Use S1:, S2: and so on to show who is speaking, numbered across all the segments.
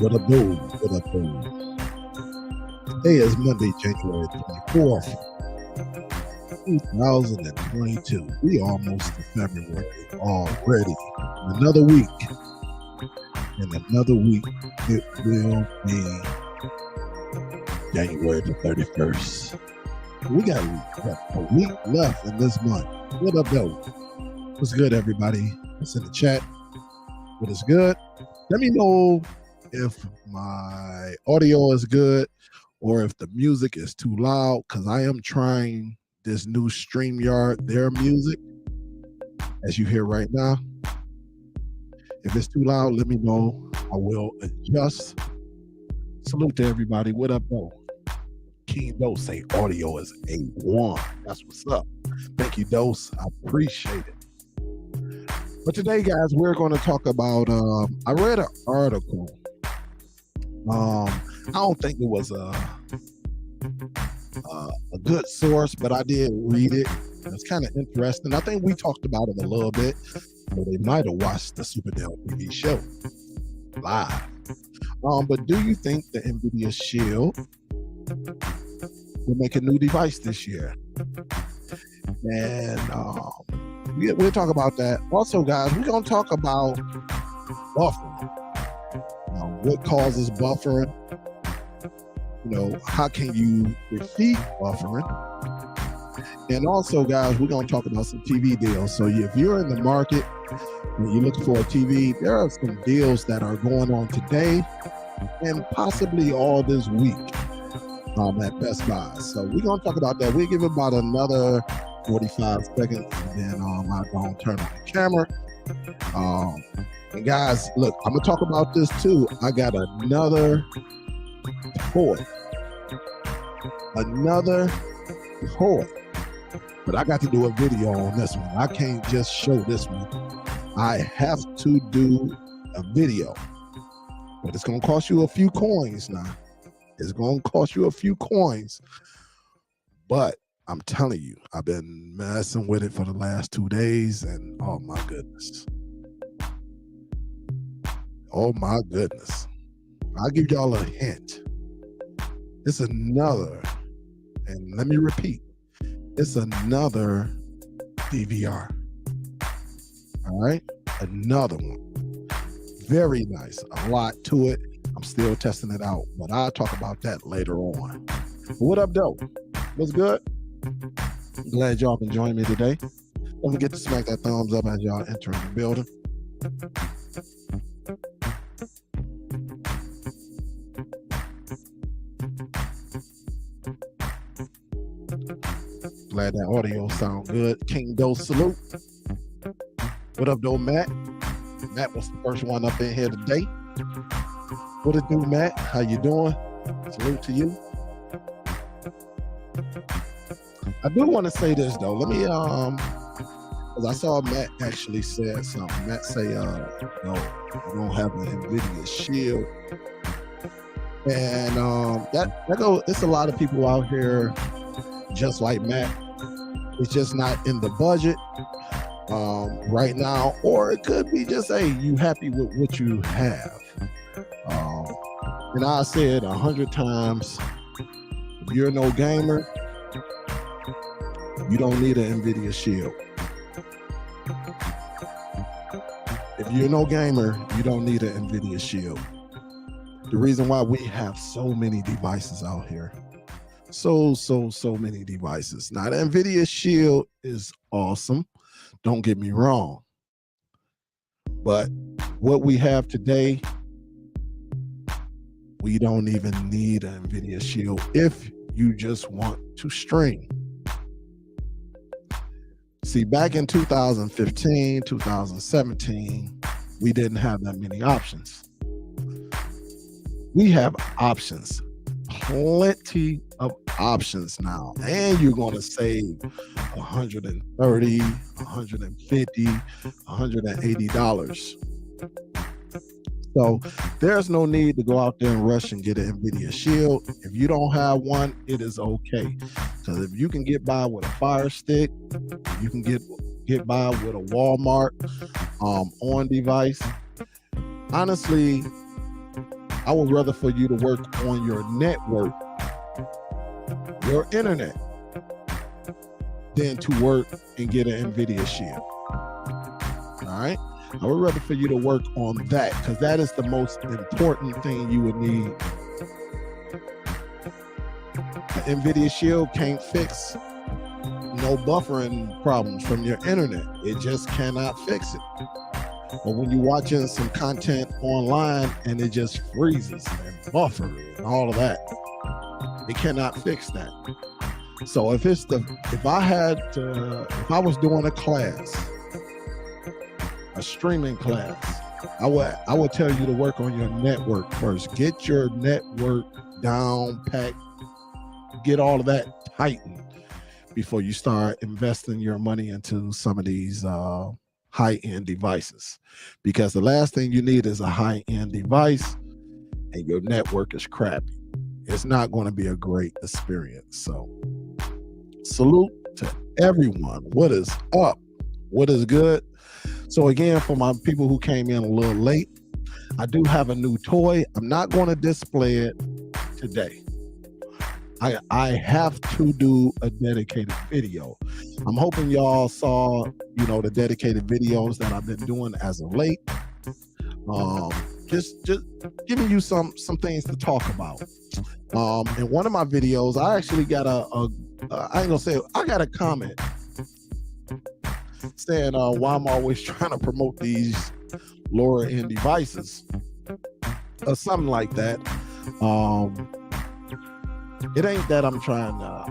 S1: What up, dude? What up, dude? Today is Monday, January 24th, 2022. We almost to February already. Another week. And another week, it will be January the 31st. We got a week left in this month. What up, though? What's good, everybody? It's in the chat. What is good? Let me know if my audio is good or if the music is too loud, because I am trying this new StreamYard, their music, as you hear right now. If it's too loud, let me know. I will adjust. Salute to everybody. What up, though? King Dose say audio is A1. That's what's up. Thank you, Dose. I appreciate it. But today, guys, we're going to talk about, I read an article. I don't think it was a good source, but I did read it. It's kind of interesting. I think we talked about it a little bit. Or they might have watched the SUPERDELL-TV show live. But do you think the Nvidia Shield will make a new device this year? And we'll talk about that. Also, guys, we're going to talk about buffering. What causes buffering? You know, how can you defeat buffering? And also, guys, we're going to talk about some TV deals. So if you're in the market and you're looking for a TV, there are some deals that are going on today and possibly all this week at Best Buy. So we're going to talk about that. We'll give about another 45 seconds, and then I'm going to turn on the camera. And guys, look, I'm going to talk about this too. I got another toy. But I got to do a video on this one. I can't just show this one. I have to do a video. But it's going to cost you a few coins now. It's going to cost you a few coins. But I'm telling you, I've been messing with it for the last 2 days, and oh my goodness. Oh my goodness. I'll give y'all a hint. It's another, and let me repeat, it's another DVR. All right? Another one. Very nice. A lot to it. I'm still testing it out, but I'll talk about that later on. What up, though? What's good? Glad y'all can join me today. Don't forget to smack that thumbs up as y'all enter the building. Glad that audio sound good. King Dose, salute. What up, though, Matt? Matt was the first one up in here today. What it do, Matt? How you doing? Salute to you. I do want to say this though. Let me because I saw Matt actually said something. Matt say no, you don't have an Nvidia Shield. And that goes, it's a lot of people out here just like Matt. It's just not in the budget right now, or it could be just, hey, you happy with what you have. And I said 100 times, if you're no gamer, you don't need an Nvidia Shield. If you're no gamer, you don't need an Nvidia Shield. The reason why we have so many devices out here, so many devices. Now, the Nvidia Shield is awesome. Don't get me wrong. But what we have today, we don't even need an Nvidia Shield if you just want to stream. See, back in 2015, 2017, we didn't have that many options. We have options, plenty of options now, and you're going to save $130, $150, $180. So there's no need to go out there and rush and get an Nvidia Shield. If you don't have one, it is okay. Because if you can get by with a Fire Stick, you can get by with a Walmart on device. Honestly, I would rather for you to work on your network, your internet, than to work and get an Nvidia Shield. All right? I would rather for you to work on that, because that is the most important thing you would need. An Nvidia Shield can't fix no buffering problems from your internet. It just cannot fix it. Or when you're watching some content online and it just freezes and buffers and all of that, it cannot fix that. So if I was doing a class, a streaming class, I would tell you to work on your network first. Get your network down packed, get all of that tightened before you start investing your money into some of these high-end devices, because the last thing you need is a high-end device and your network is crappy. It's not going to be a great experience. So salute to everyone. What is up? What is good? So again, for my people who came in a little late, I do have a new toy. I'm not going to display it today. I have to do a dedicated video. I'm hoping y'all saw, the dedicated videos that I've been doing as of late. Just giving you some things to talk about. In one of my videos, I actually got I got a comment saying why I'm always trying to promote these lower end devices or something like that. It ain't that I'm trying to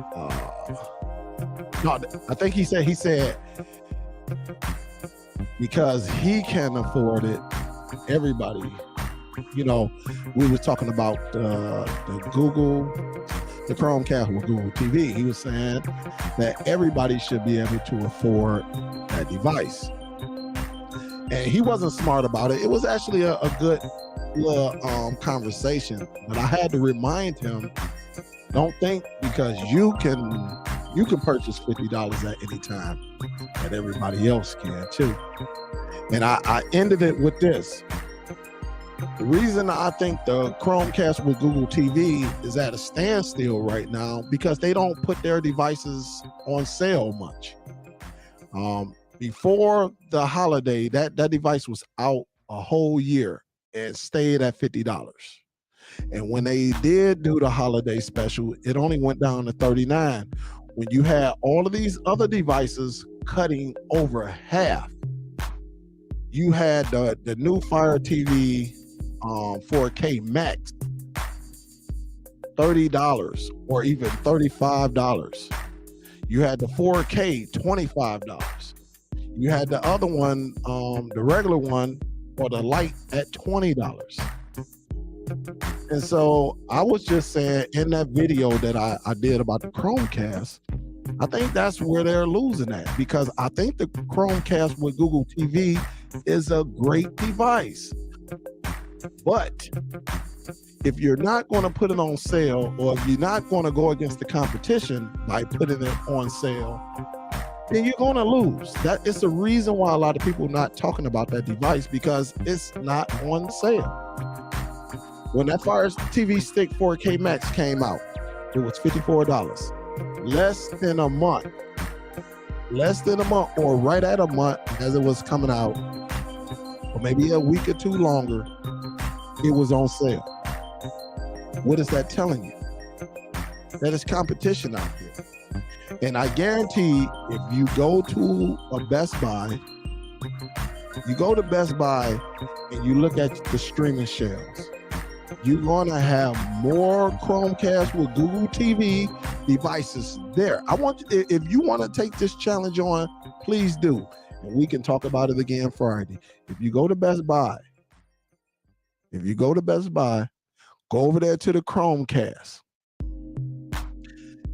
S1: no, I think he said because he can afford it, everybody, we were talking about the Chromecast with Google TV. He was saying that everybody should be able to afford that device. And he wasn't smart about it. It was actually a good little conversation, but I had to remind him, don't think because you can purchase $50 at any time that everybody else can too. And I ended it with this. The reason I think the Chromecast with Google TV is at a standstill right now because they don't put their devices on sale much. Before the holiday, that device was out a whole year and stayed at $50. And when they did do the holiday special, it only went down to $39. When you had all of these other devices cutting over half, you had the new Fire TV 4K Max, $30 or even $35. You had the 4K, $25. You had the other one, the regular one, or the light at $20. And so I was just saying in that video that I did about the Chromecast, I think that's where they're losing at, because I think the Chromecast with Google TV is a great device. But if you're not going to put it on sale, or if you're not going to go against the competition by putting it on sale, then you're going to lose. That is the reason why a lot of people are not talking about that device, because it's not on sale. When that Fire TV Stick 4K Max came out, it was $54. Less than a month, or right at a month as it was coming out, or maybe a week or two longer, it was on sale. What is that telling you? That is competition out there. And I guarantee if you go to a Best Buy, and you look at the streaming shelves, you're gonna have more Chromecast with Google TV devices there. I want you, if you want to take this challenge on, please do, and we can talk about it again Friday. If you go to Best Buy, go over there to the Chromecast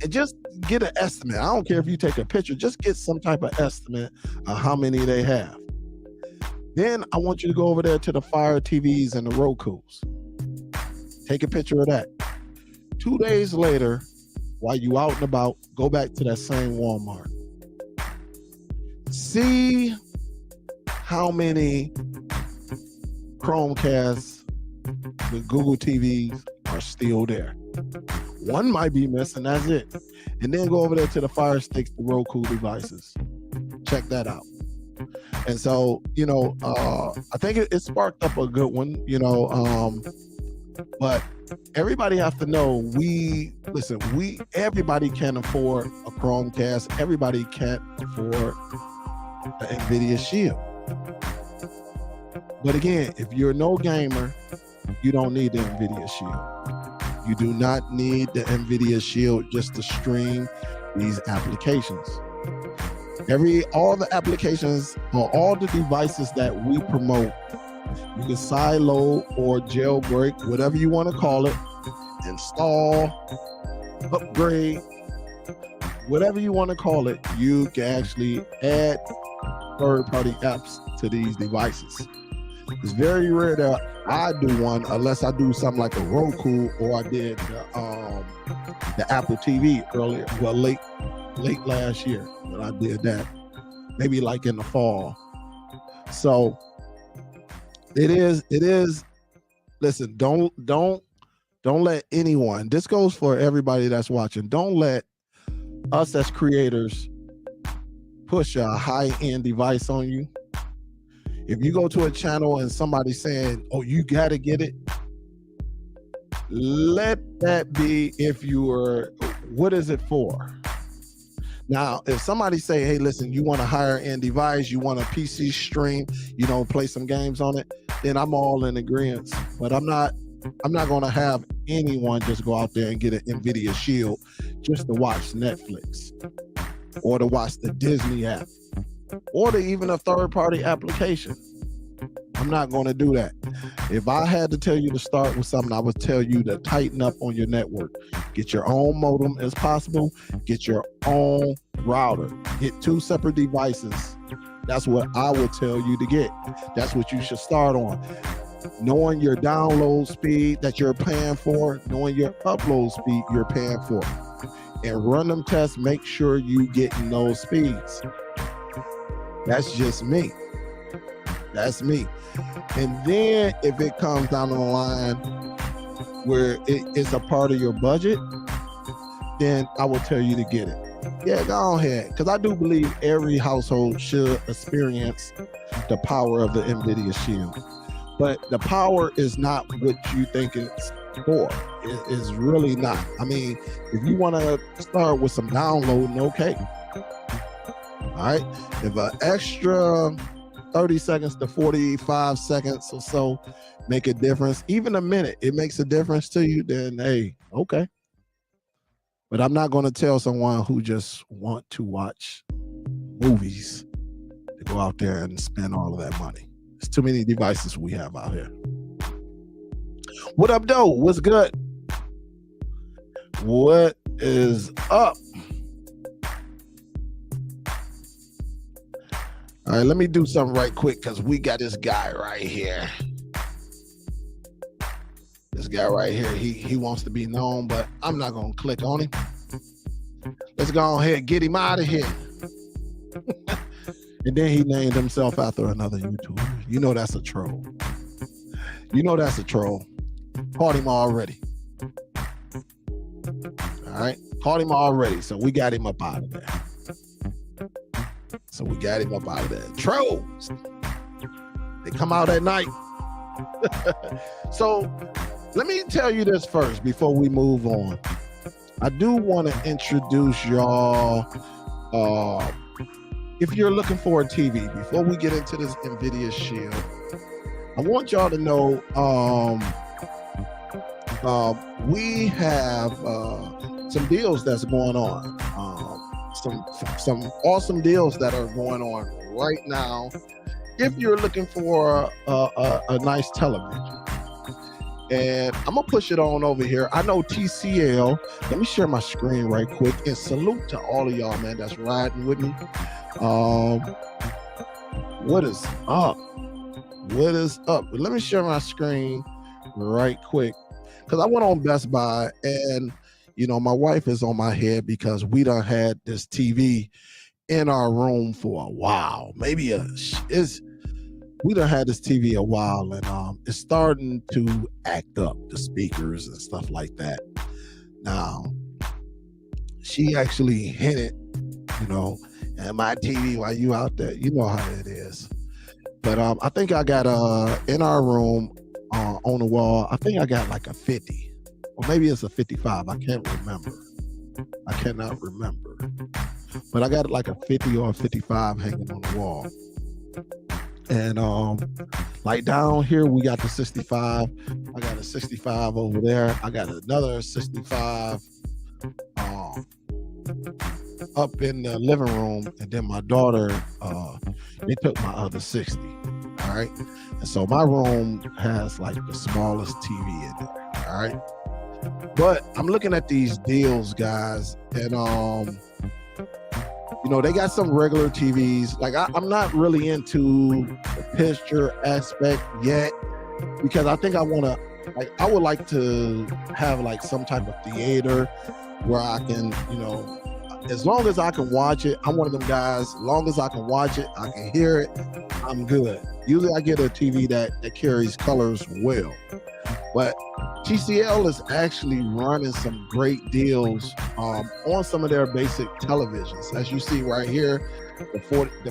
S1: and just get an estimate. I don't care if you take a picture, just get some type of estimate of how many they have. Then I want you to go over there to the Fire TVs and the Rokus. Take a picture of that. 2 days later, while you out and about, go back to that same Walmart. See how many Chromecasts The Google TVs are still there. One might be missing, that's it. And then go over there to the Fire Sticks, the Roku devices. Check that out. And so, you know, I think it sparked up a good one, you know, but everybody has to know, everybody can't afford a Chromecast. Everybody can't afford the Nvidia Shield. But again, if you're no gamer, you don't need the Nvidia Shield. You do not need the Nvidia Shield just to stream these applications. All the applications or all the devices that we promote, you can silo or jailbreak, whatever you want to call it, install, upgrade, whatever you want to call it. You can actually add third-party apps to these devices. It's very rare that I do one unless I do something like a Roku, or I did the Apple TV earlier, well, late last year when I did that, maybe like in the fall. So it is. Listen, don't let anyone. This goes for everybody that's watching. Don't let us as creators push a high-end device on you. If you go to a channel and somebody's saying, "Oh, you got to get it," let that be if you are, what is it for? Now, if somebody say, "Hey, listen, you want a higher end device, you want a PC stream, you know, play some games on it," then I'm all in agreement. But I'm not going to have anyone just go out there and get an Nvidia Shield just to watch Netflix or to watch the Disney app or to even a third-party application. I'm not going to do that. If I had to tell you to start with something, I would tell you to tighten up on your network. Get your own modem as possible. Get your own router. Get 2 separate devices. That's what I would tell you to get. That's what you should start on. Knowing your download speed that you're paying for, knowing your upload speed you're paying for, and run them tests. Make sure you getting those speeds. That's just me. That's me. And then if it comes down the line where it is a part of your budget, then I will tell you to get it. Yeah, go ahead. Because I do believe every household should experience the power of the Nvidia Shield. But the power is not what you think it's for. It is really not. I mean, if you want to start with some downloading, okay. All right. If an extra 30 seconds to 45 seconds or so make a difference, even a minute, it makes a difference to you, then hey, okay. But I'm not going to tell someone who just want to watch movies to go out there and spend all of that money. There's too many devices we have out here. What up, though? What's good? What is up? All right, let me do something right quick because we got this guy right here. This guy right here, he wants to be known, but I'm not going to click on him. Let's go ahead and get him out of here. And then he named himself after another YouTuber. You know that's a troll. You know that's a troll. Caught him already. All right, caught him already. So we got him up out of there. Trolls. They come out at night. So let me tell you this first before we move on. I do want to introduce y'all. If you're looking for a TV, before we get into this Nvidia Shield, I want y'all to know we have some deals that's going on. Some awesome deals that are going on right now. If you're looking for a nice television, and I'm gonna push it on over here. I know TCL. Let me share my screen right quick and salute to all of y'all, man, that's riding with me. What is up? What is up? Let me share my screen right quick because I went on Best Buy and you know my wife is on my head because we done had this TV in our room for a while. Maybe we done had this TV a while, and it's starting to act up, the speakers and stuff like that. Now, she actually hinted, and my TV while you out there, you know how it is. But I think I got in our room on the wall, I think I got like a 50, or maybe it's a 55. I can't remember. I cannot remember. But I got like a 50 or a 55 hanging on the wall. And like down here, we got the 65. I got a 65 over there. I got another 65 up in the living room. And then my daughter, they took my other 60. All right. And so my room has like the smallest TV in there. All right. But I'm looking at these deals, guys, and they got some regular TVs. Like I'm not really into the picture aspect yet, because I think I would like to have like some type of theater where I can, as long as I can watch it. I'm one of them guys. As long as I can watch it, I can hear it, I'm good. Usually I get a TV that carries colors well. But TCL is actually running some great deals on some of their basic televisions. As you see right here, the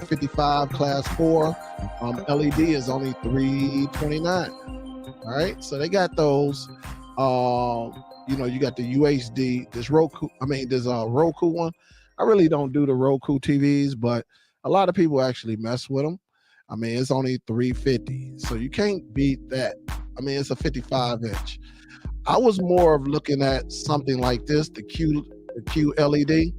S1: 55 class 4 LED is only $329. All right, so they got those. You got the UHD, this Roku one. I really don't do the Roku TVs, but a lot of people actually mess with them. I mean, it's only $350, so you can't beat that. I mean, it's a 55-inch. I was more of looking at something like this, the QLED,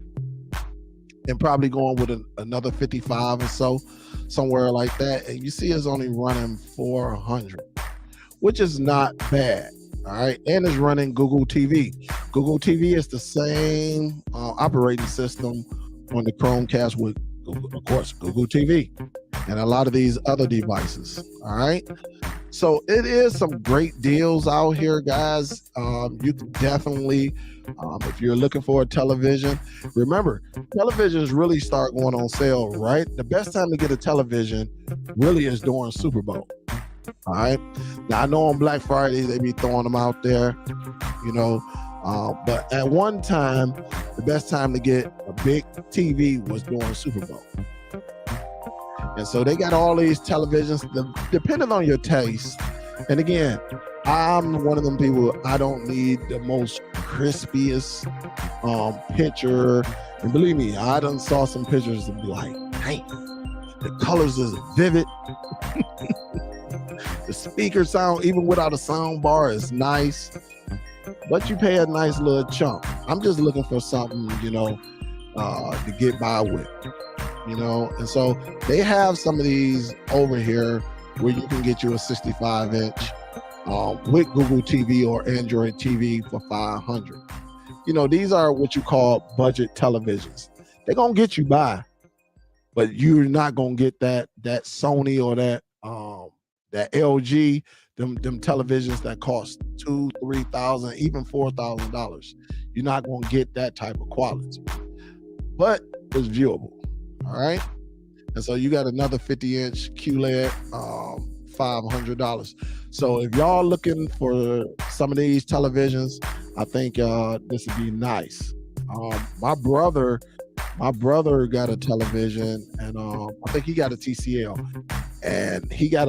S1: and probably going with another 55 or so, somewhere like that. And you see it's only running $400, which is not bad. All right, and it's running Google TV. Google TV is the same operating system on the Chromecast with, of course, Google TV and a lot of these other devices. All right, so it is some great deals out here, guys. You can definitely, if you're looking for a television, remember, televisions really start going on sale, right? The best time to get a television really is during Super Bowl. All right. Now I know on Black Friday they be throwing them out there, but at one time, the best time to get a big TV was during Super Bowl. And so they got all these televisions, depending on your taste. And again, I'm one of them people, I don't need the most crispiest picture. And believe me, I done saw some pictures and be like, hey, the colors is vivid. The speaker sound, even without a sound bar, is nice, but you pay a nice little chunk. I'm just looking for something, to get by with, and so they have some of these over here where you can get you a 65-inch with Google TV or Android TV for $500. These are what you call budget televisions. They're gonna get you by, but you're not gonna get that Sony or that LG, them televisions that cost $2,000, $3,000, even $4,000. You're not gonna get that type of quality, but it's viewable. All right, and so you got another 50-inch QLED, $500. So if y'all looking for some of these televisions, I think this would be nice. My brother got a television, and I think he got a TCL, and he got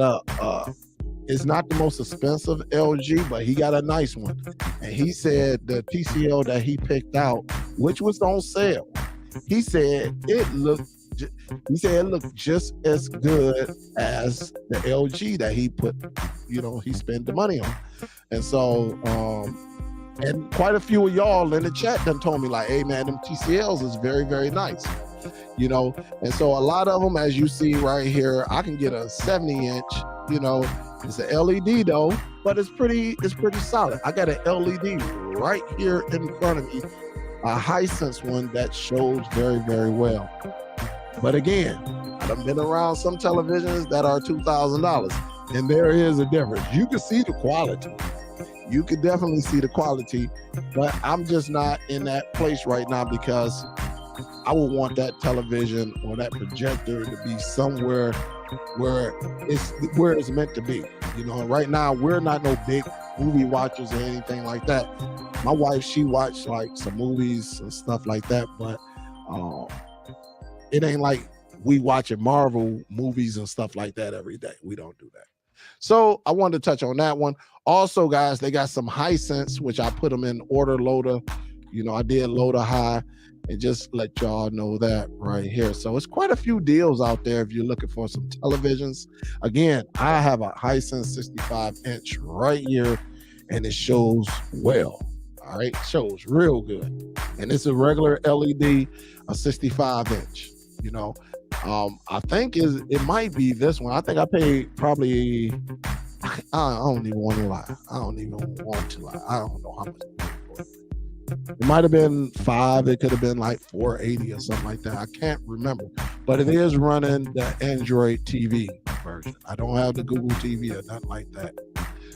S1: it's not the most expensive LG, but he got a nice one. And he said the TCL that he picked out, which was on sale, he said it looked just as good as the LG that he put, he spent the money on. And so, and quite a few of y'all in the chat done told me like, hey man, them TCLs is very, very nice. And so a lot of them, as you see right here, I can get a 70-inch, it's an LED though, but it's pretty solid. I got an LED right here in front of me, a Hisense one that shows very, very well. But again, I've been around some televisions that are $2,000, and there is a difference. You can see the quality. You can definitely see the quality, but I'm just not in that place right now because I would want that television or that projector to be somewhere where it's meant to be. You know, right now we're not no big movie watchers or anything like that. My wife, she watched like some movies and stuff like that, but it ain't like we watching Marvel movies and stuff like that every day. We don't do that. So I wanted to touch on that one. Also, guys, they got some Hisense, which I put them in order loader. You know, I did loader high, and just let y'all know that right here. So it's quite a few deals out there if you're looking for some televisions. Again, I have a Hisense 65-inch right here, and it shows well. All right, shows real good, and it's a regular LED, a 65-inch. You know, I think it might be this one. I think I paid probably. I don't even want to lie. I don't know how much. It might have been $5. It could have been like $4.80 or something like that. I can't remember, but it is running the Android TV version. I don't have the Google TV or nothing like that.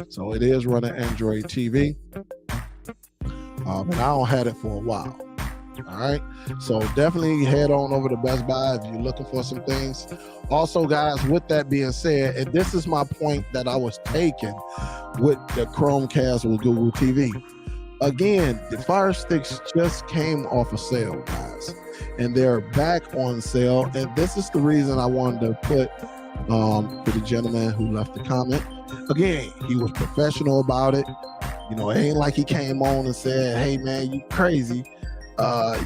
S1: So it is running Android TV. And I don't had it for a while. All right. So definitely head on over to Best Buy if you're looking for some things. Also, guys, with that being said, and this is my point that I was taking with the Chromecast with Google TV. Again, the Fire Sticks just came off a sale, guys, and they're back on sale. And this is the reason I wanted to put to the gentleman who left the comment. Again, he was professional about it. You know, it ain't like he came on and said, "Hey, man, you crazy.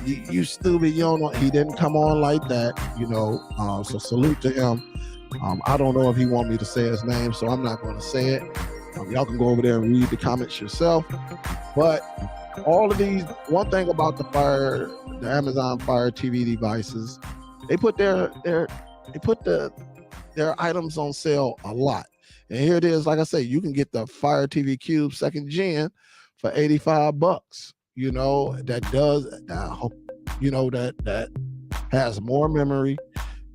S1: You stupid." You don't know. He didn't come on like that. You know, so salute to him. I don't know if he want me to say his name, so I'm not going to say it. Y'all can go over there and read the comments yourself. But all of these, one thing about the Amazon Fire TV devices, they put their items on sale a lot. And here it is. Like I say, you can get the Fire TV Cube 2nd Gen for $85. You know, that has more memory.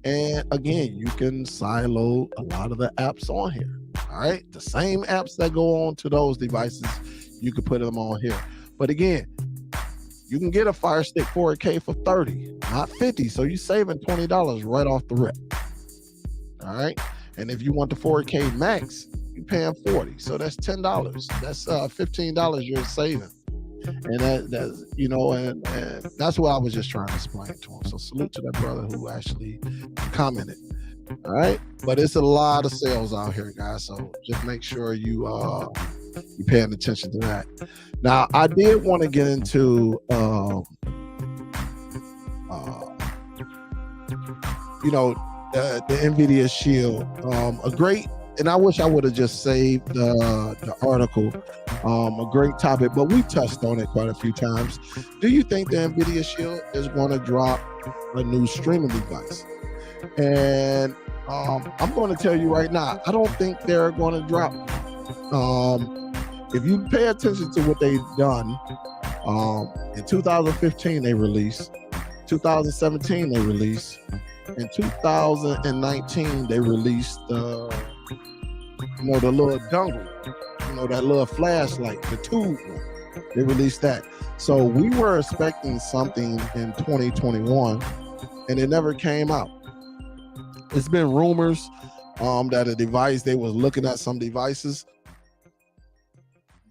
S1: And again, you can sideload a lot of the apps on here. All right, the same apps that go on to those devices, you can put them on here. But again, you can get a Fire Stick 4K for $30, not $50. So you're saving $20 right off the rip. All right, and if you want the 4K Max, you're paying $40. So that's $10. That's $15 you're saving. And that's, you know, and that's what I was just trying to explain to him. So salute to that brother who actually commented. All right, but it's a lot of sales out here, guys. So just make sure you're paying attention to that. Now, I did want to get into the Nvidia Shield. A great, and I wish I would have just saved the article. A great topic, but we touched on it quite a few times. Do you think the Nvidia Shield is going to drop a new streaming device? And I'm going to tell you right now, I don't think they're going to drop. If you pay attention to what they've done, in 2015 they released, 2017 they released, in 2019 they released the little dongle, that little flashlight, the tube one. They released that. So we were expecting something in 2021, and it never came out. It's been rumors that a device, they was looking at some devices,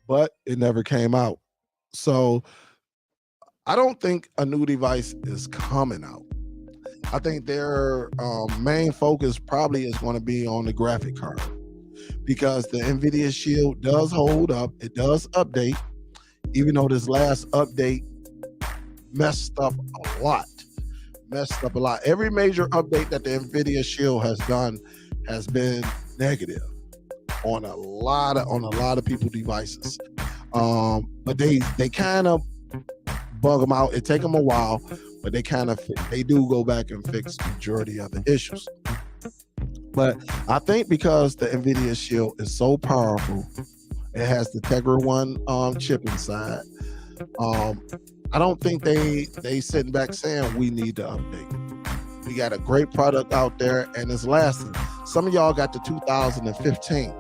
S1: but it never came out. So I don't think a new device is coming out. I think their main focus probably is going to be on the graphic card, because the Nvidia Shield does hold up. It does update, even though this last update messed up a lot. Every major update that the Nvidia Shield has done has been negative on a lot of people's devices. But they kind of bug them out. It take them a while, but they do go back and fix the majority of the issues. But I think because the Nvidia Shield is so powerful, it has the Tegra 1 chip inside. I don't think they sitting back saying we need to update. We got a great product out there, and it's lasting. Some of y'all got the 2015.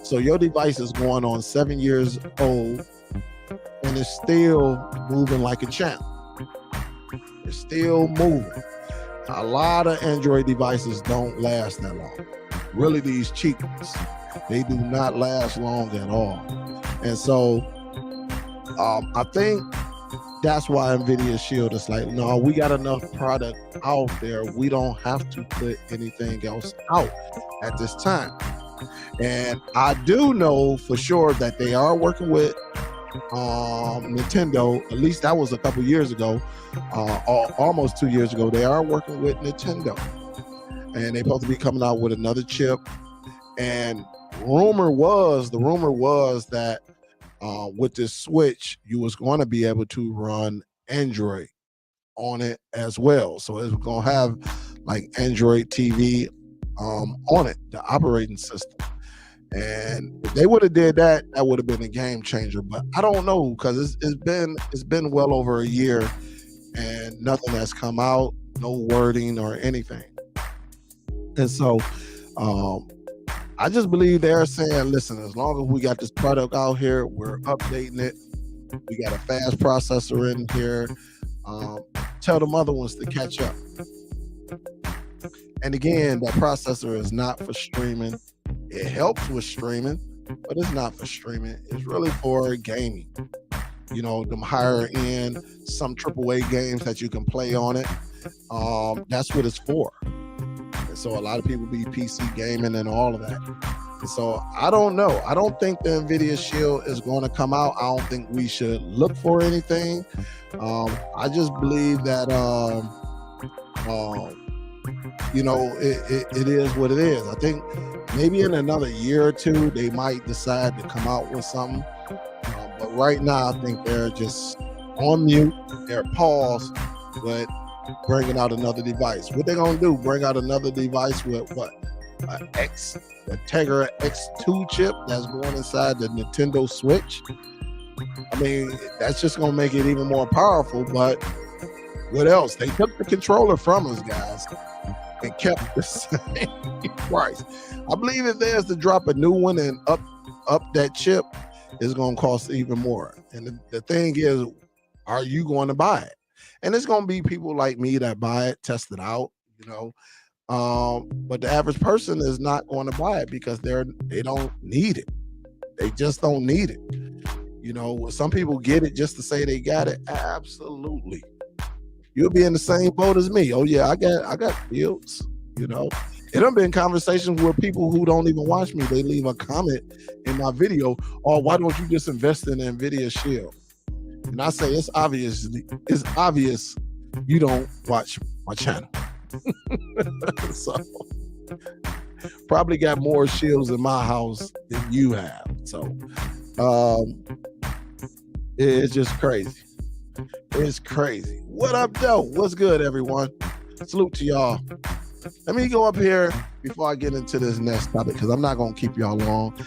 S1: So your device is going on 7 years old, and it's still moving like a champ. It's still moving. A lot of Android devices don't last that long. Really, these cheap ones, they do not last long at all. And so I think that's why Nvidia Shield is like, no, we got enough product out there. We don't have to put anything else out at this time. And I do know for sure that they are working with Nintendo. At least that was a couple years ago, almost 2 years ago. They are working with Nintendo, and they're supposed to be coming out with another chip. And the rumor was that with this Switch, you was going to be able to run Android on it as well. So it's going to have like Android TV on it, the operating system. And if they would have did that, that would have been a game changer. But I don't know, because it's been well over a year and nothing has come out, no wording or anything. And so I just believe they're saying, listen, as long as we got this product out here, we're updating it. We got a fast processor in here. Tell them other ones to catch up. And again, that processor is not for streaming. It helps with streaming, but it's not for streaming. It's really for gaming. You know, them higher end, some AAA games that you can play on it. That's what it's for. And so a lot of people be PC gaming and all of that. And so I don't know. I don't think the Nvidia Shield is going to come out. I don't think we should look for anything. I just believe that you know, it is what it is. I think maybe in another year or two, they might decide to come out with something. But right now, I think they're just on mute. They're paused, but bringing out another device. What they're going to do, bring out another device with what? A Tegra X2 chip that's going inside the Nintendo Switch. I mean, that's just going to make it even more powerful, but what else? They took the controller from us, guys, and kept the same price. I believe if there's to drop a new one and up that chip, it's going to cost even more. And the thing is, are you going to buy it? And it's going to be people like me that buy it, test it out, you know. But the average person is not going to buy it because they don't need it. They just don't need it. You know, some people get it just to say they got it. Absolutely. You'll be in the same boat as me. Oh yeah, I got bills, you know. It done been conversations with people who don't even watch me. They leave a comment in my video, or why don't you just invest in Nvidia Shield? And I say it's obvious you don't watch my channel. So probably got more shields in my house than you have. So it's just crazy. It's crazy. What up, though? What's good, everyone? Salute to y'all. Let me go up here before I get into this next topic, because I'm not going to keep y'all long.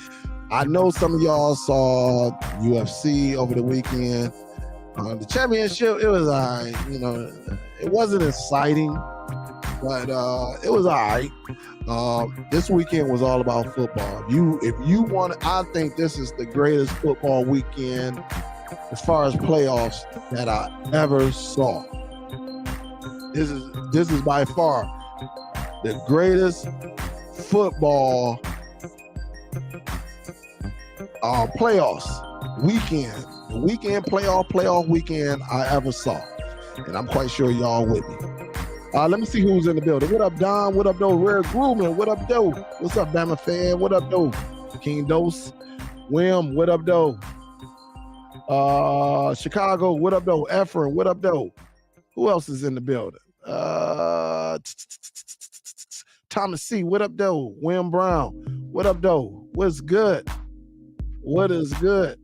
S1: I know some of y'all saw UFC over the weekend. The championship, it was all right. You know, it wasn't exciting, but it was all right. This weekend was all about football. If you want, I think this is the greatest football weekend as far as playoffs that I ever saw. This is by far the greatest football playoffs weekend, the weekend playoff weekend I ever saw. And I'm quite sure y'all with me. Let me see who's in the building. What up, Don? What up, though? Rare Grooman. What up, though? What's up, Bama fan? What up, though? King Dose. Wim. What up, though? Chicago. What up, though? Ephraim. What up, though? Who else is in the building? Thomas C. What up, though? Wim Brown. What up, though? What's good? What is good?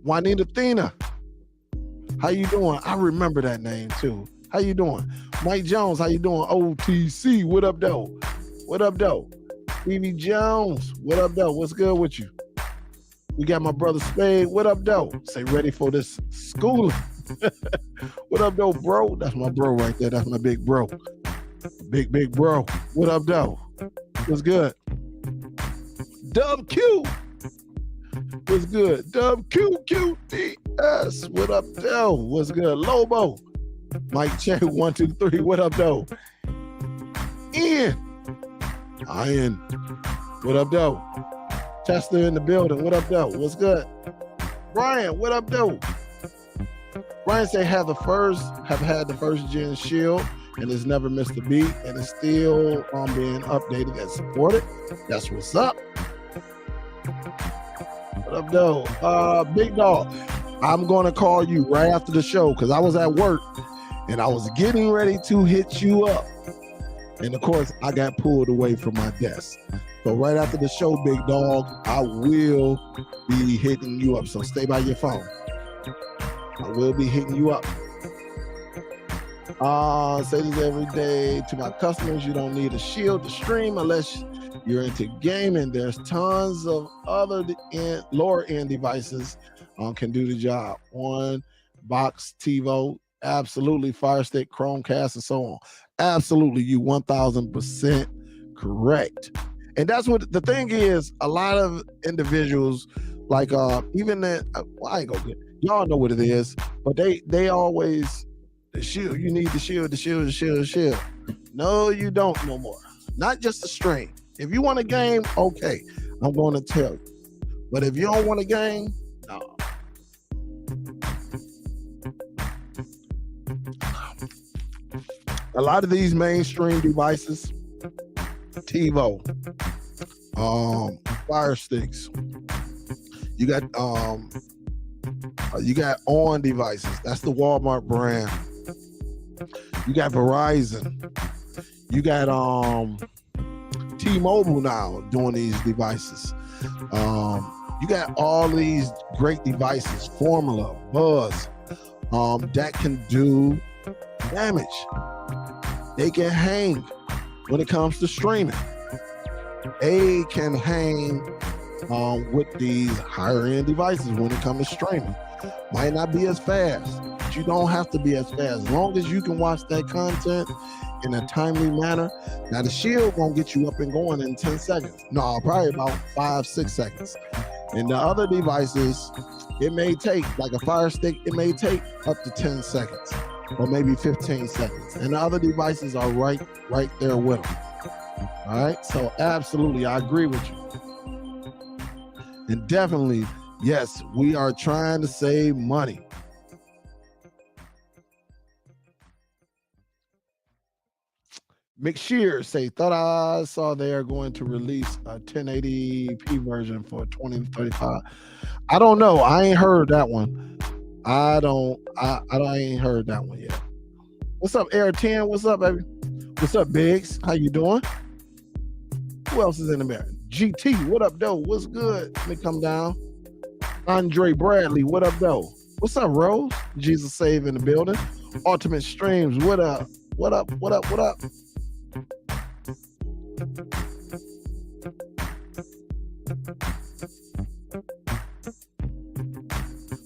S1: Juanita Thina, how you doing? I remember that name too. How you doing? Mike Jones, how you doing? OTC, what up, though? What up, though? Stevie Jones, what up, though? What's good with you? We got my brother Spade, what up, though? Say ready for this schooling. What up, though, bro? That's my bro right there. That's my big bro. Big bro. What up, though? What's good? Dub Q. What's good? WQQDS. What up, though? What's good? Lobo. Mike check 1, 2, 3. What up, though? Ian. What up, though? Chester in the building. What up, though? What's good? Brian. What up, though? Brian say have had the first gen Shield and has never missed a beat and is still being updated and supported. That's what's up. What up, though? Big Dog, I'm going to call you right after the show because I was at work and I was getting ready to hit you up. And of course, I got pulled away from my desk. So right after the show, Big Dog, I will be hitting you up. So stay by your phone. I will be hitting you up. Say this every day to my customers. You don't need a Shield to stream unless you're into gaming. There's tons of other lower end devices can do the job. On box, TiVo, absolutely, Fire Stick, Chromecast, and so on. Absolutely, you 1000% correct. And that's what the thing is. A lot of individuals, like even that, I ain't gonna get. Y'all know what it is, but they always the Shield. You need the Shield, the Shield, the Shield, the Shield. No, you don't no more. Not just a stream. If you want a game, okay, I'm going to tell you. But if you don't want a game, no. A lot of these mainstream devices, TiVo, Fire Sticks, you got On devices. That's the Walmart brand. You got Verizon. You got T-Mobile now doing these devices. You got all these great devices, Formula, Buzz, that can do damage. They can hang when it comes to streaming. They can hang with these higher end devices when it comes to streaming. Might not be as fast, but you don't have to be as fast. As long as you can watch that content in a timely manner. Now the Shield won't get you up and going in 10 seconds. No, probably about 5-6 seconds. And the other devices, it may take, like a Fire Stick, it may take up to 10 seconds or maybe 15 seconds. And the other devices are right there with them. All right, so absolutely, I agree with you. And definitely, yes, we are trying to save money. McShear say, thought I saw they are going to release a 1080p version for 2035. I don't know. I ain't heard that one. I ain't heard that one yet. What's up, Air 10? What's up, baby? What's up, Biggs? How you doing? Who else is in there? GT, what up, though? What's good? Let me come down. Andre Bradley, what up, though? What's up, Rose? Jesus Save in the building. Ultimate Streams, what up? What up? What up? What up?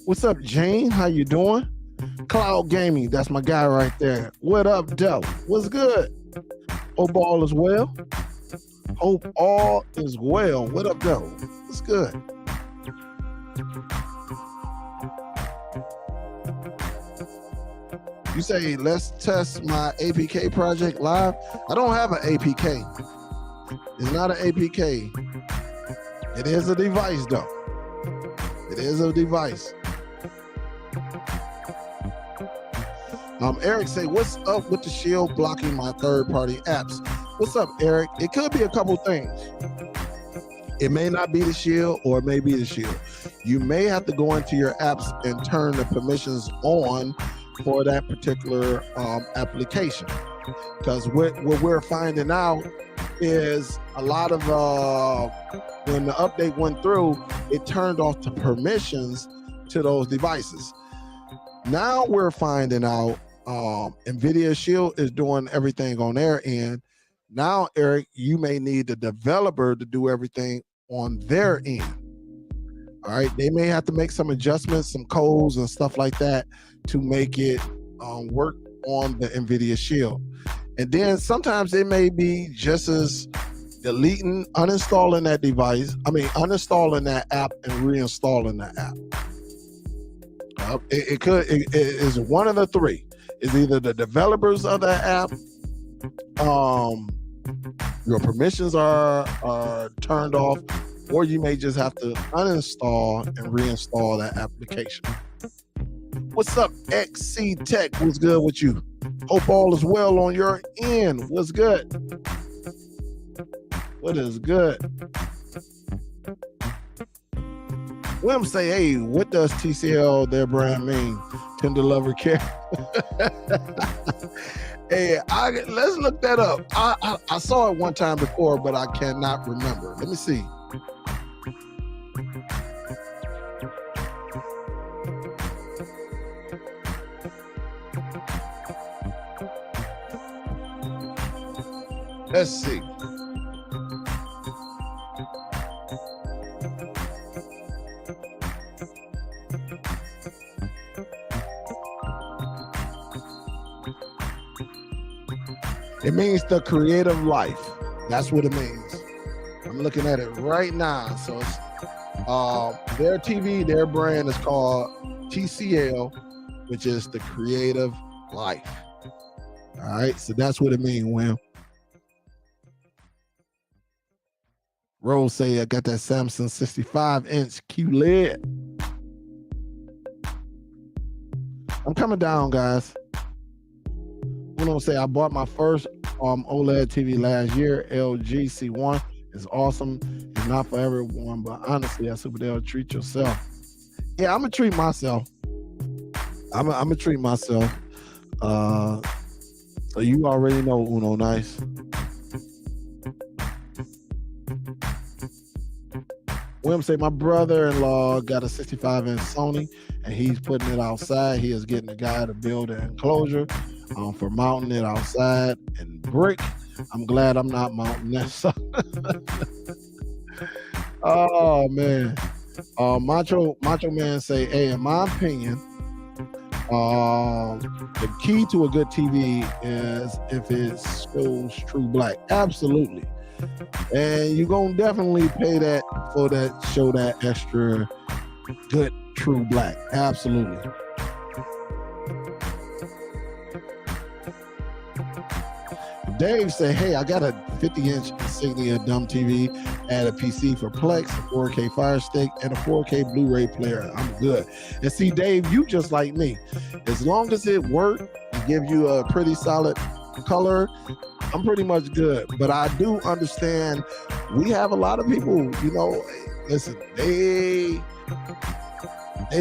S1: What's up, Jane? How you doing? Cloud Gaming, that's my guy right there. What up, Dell? What's good? Hope all is well. Hope all is well. What up, Dell? What's good? You say, let's test my APK project live. I don't have an APK. It's not an APK. It is a device, though. It is a device. Eric say, what's up with the Shield blocking my third-party apps? What's up, Eric? It could be a couple things. It may not be the Shield, or it may be the Shield. You may have to go into your apps and turn the permissions on for that particular application. Because what we're finding out is a lot of, when the update went through, it turned off the permissions to those devices. Now we're finding out Nvidia Shield is doing everything on their end. Now, Eric, you may need the developer to do everything on their end. All right, they may have to make some adjustments, some codes and stuff like that to make it work on the Nvidia Shield. And then sometimes it may be just as deleting, uninstalling that device. Uninstalling that app and reinstalling the app. It is one of the three. It's either the developers of the app, your permissions are turned off, or you may just have to uninstall and reinstall that application. What's up, XC Tech? What's good with you? Hope all is well on your end. What's good? What is good? William say, hey, what does TCL, their brand, mean? Tender lover care. Hey, let's look that up. I saw it one time before, but I cannot remember. Let me see. Let's see. It means the creative life. That's what it means. I'm looking at it right now. So it's their TV, their brand is called TCL, which is the creative life. All right, so that's what it means, Wim. Rose say I got that Samsung 65-inch QLED. I'm coming down, guys. I'm gonna say I bought my first OLED TV last year. LG C1 is awesome. It's not for everyone, but honestly, at SUPERDELL, treat yourself. Yeah, I'm gonna treat myself. I'm gonna treat myself. So you already know Uno Nice. William say my brother-in-law got a 65-inch Sony, and he's putting it outside. He is getting a guy to build an enclosure for mounting it outside in brick. I'm glad I'm not mounting that stuff. Oh man. Macho Man say, hey, in my opinion, the key to a good TV is if it shows true black. Absolutely. And you're gonna definitely pay that for that, show that extra good true black. Absolutely. Dave said, hey, I got a 50-inch Insignia dumb TV, add a PC for Plex, a 4K Fire Stick, and a 4K Blu-ray player. I'm good. And see, Dave, you just like me. As long as it works and give you a pretty solid color, I'm pretty much good. But I do understand we have a lot of people, you know, listen, they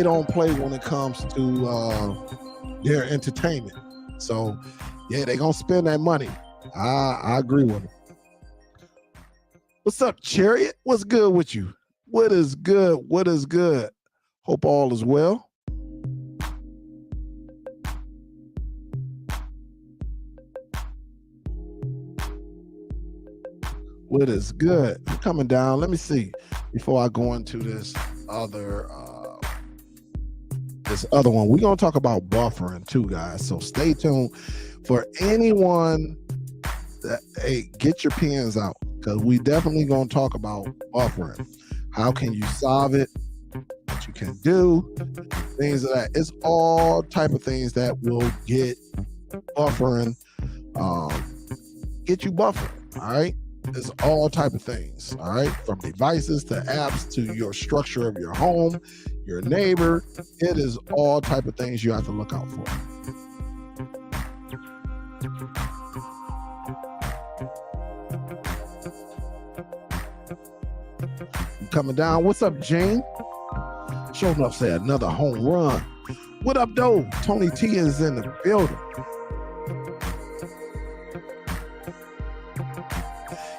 S1: don't play when it comes to their entertainment. So yeah, they're gonna spend that money. I agree with him. What's up, Chariot? What's good with you? What is good? What is good? Hope all is well. What is good? I'm coming down. Let me see before I go into this other one. We're gonna talk about buffering too, guys. So stay tuned. For anyone that, hey, get your pens out, because we definitely gonna talk about buffering. How can you solve it? What you can do, things of that. It's all type of things that will get buffering, get you buffering. All right. It's all type of things. All right. From devices to apps to your structure of your home, your neighbor. It is all type of things you have to look out for. Coming down. What's up, Gene? Showing up, say another home run. What up, though? Tony T is in the building.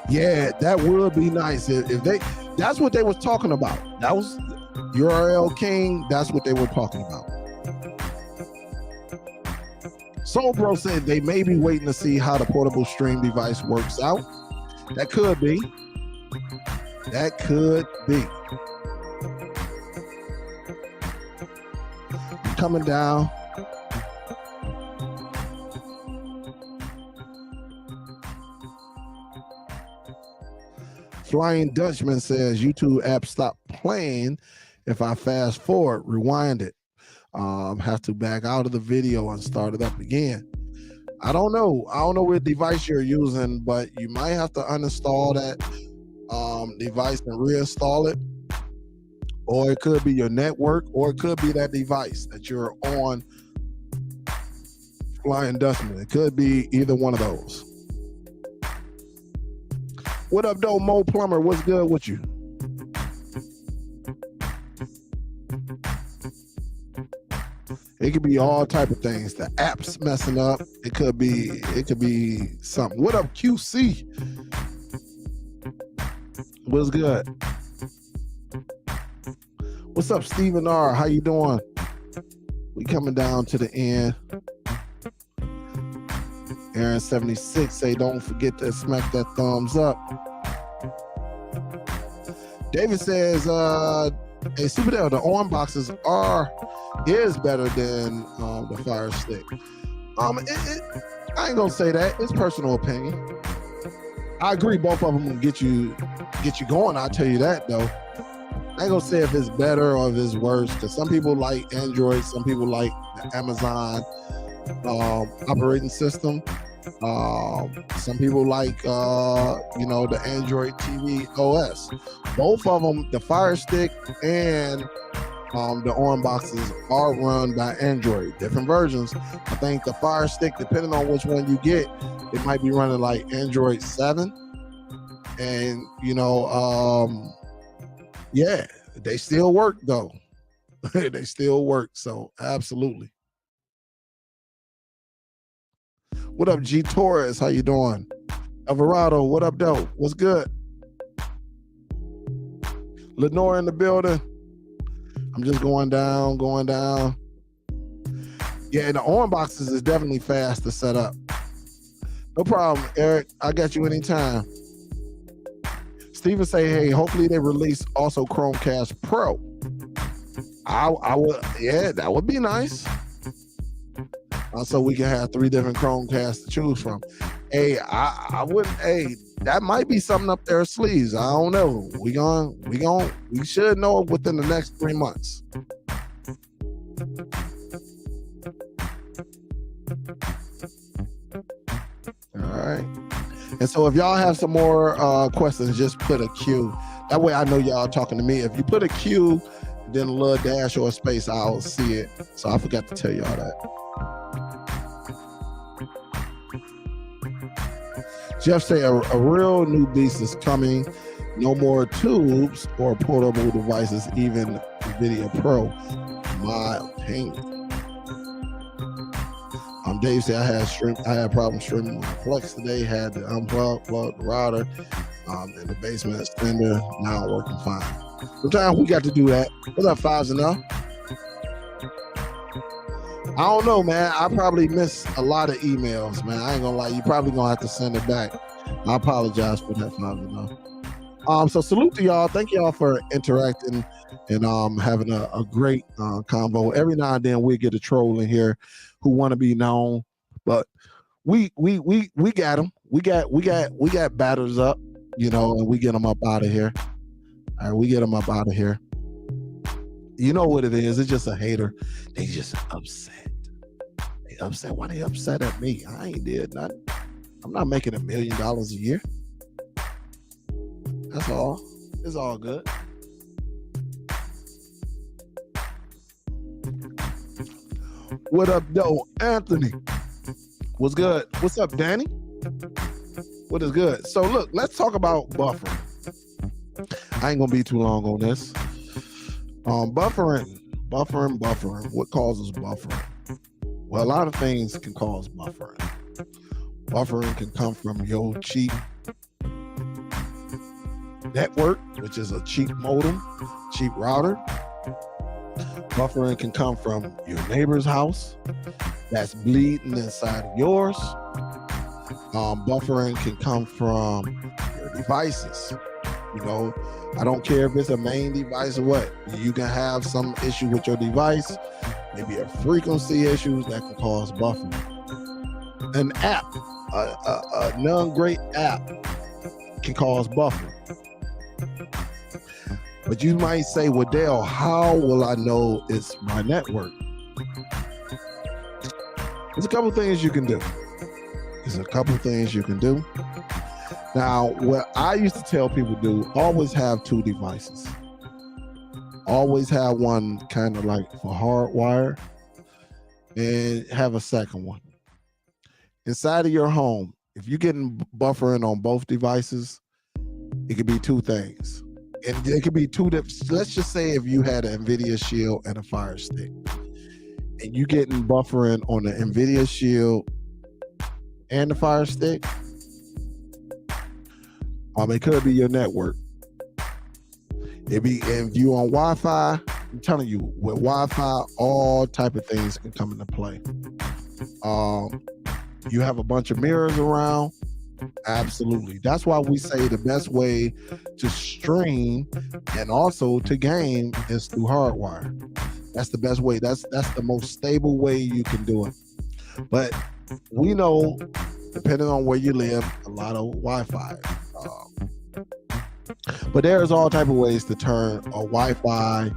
S1: Yeah, that would be nice if they. That's what they was talking about. That was URL King. That's what they were talking about. Soul Bro said they may be waiting to see how the portable stream device works out. That could be. That could be. Coming down. Flying Dutchman says YouTube app stopped playing if I fast forward, rewind it. Have to back out of the video and start it up again. I don't know what device you're using, but you might have to uninstall that device and reinstall it. Or it could be your network, or it could be that device that you're on. Flying Dutchman. It could be either one of those. What up, though, Mo Plumber? What's good with you? It could be all type of things. The app's messing up. It could be something. What up, QC? What's good? What's up, Stephen R? How you doing? We coming down to the end. Aaron 76 say, don't forget to smack that thumbs up. David says, hey, Superdell, the arm boxes is better than the Fire Stick. I ain't gonna say that. It's personal opinion. I agree, both of them will get you going. I'll tell you that though. I ain't gonna say if it's better or if it's worse, because some people like Android, some people like the Amazon operating system. Some people like the Android TV OS. Both of them, the Fire Stick and the arm boxes, are run by Android, different versions. I think the Fire Stick, depending on which one you get, it might be running like Android 7, and yeah, they still work though. They still work, so absolutely. What up, G Torres? How you doing? Alvarado, what up, though? What's good? Lenore in the building. I'm just going down. Yeah, and the arm boxes is definitely fast to set up. No problem, Eric. I got you anytime. Steven say, hey, hopefully they release also Chromecast Pro. I would, yeah, that would be nice. So we can have 3 different Chromecasts to choose from. Hey, I wouldn't. Hey, that might be something up their sleeves. I don't know. We should know within the next 3 months. All right. And so if y'all have some more questions, just put a Q. That way I know y'all talking to me. If you put a Q, then a little dash or a space, I'll see it. So I forgot to tell y'all that. Jeff say a real new beast is coming. No more tubes or portable devices, even Nvidia Pro. My opinion. Dave said I had problems streaming my Flex today. Had to unplug the router in the basement extender. Now working fine. Sometimes we got to do that. What's up, Fives and Up? I don't know, man. I probably missed a lot of emails, man. I ain't gonna lie. You probably gonna have to send it back. I apologize for that, Fives and Up. So salute to y'all. Thank y'all for interacting and having a great convo. Every now and then we get a troll in here who want to be known, but we got them. We got batters up, and we get them up out of here. All right, we get them up out of here. You know what it is? It's just a hater. They just upset. They upset. Why they upset at me? I ain't did nothing. I'm not making $1 million a year. That's all. It's all good. What up, though, Anthony? What's good? What's up, Danny? What is good? So look, let's talk about buffering. I ain't gonna be too long on this. Buffering. What causes buffering? Well, a lot of things can cause buffering. Buffering can come from your cheap network, which is a cheap modem, cheap router. Buffering can come from your neighbor's house that's bleeding inside of yours. Buffering can come from your devices. I don't care if it's a main device or what. You can have some issue with your device, maybe a frequency issue that can cause buffering. An app, a non-great app can cause buffering. But you might say, well, Dale, how will I know it's my network? There's a couple things you can do. Now, what I used to tell people to do, always have 2 devices. Always have one kind of like for hardwire and have a second one. Inside of your home, if you're getting buffering on both devices, it could be 2 things. And it could be 2 different. Let's just say if you had an Nvidia Shield and a Fire Stick, and you getting buffering on the Nvidia Shield and the Fire Stick, it could be your network. If you on Wi-Fi, I'm telling you, with Wi-Fi, all type of things can come into play. You have a bunch of mirrors around, absolutely. That's why we say the best way to stream and also to game is through hardwire. That's the best way. That's the most stable way you can do it. But we know, depending on where you live, a lot of Wi-Fi. But there's all type of ways to turn a Wi-Fi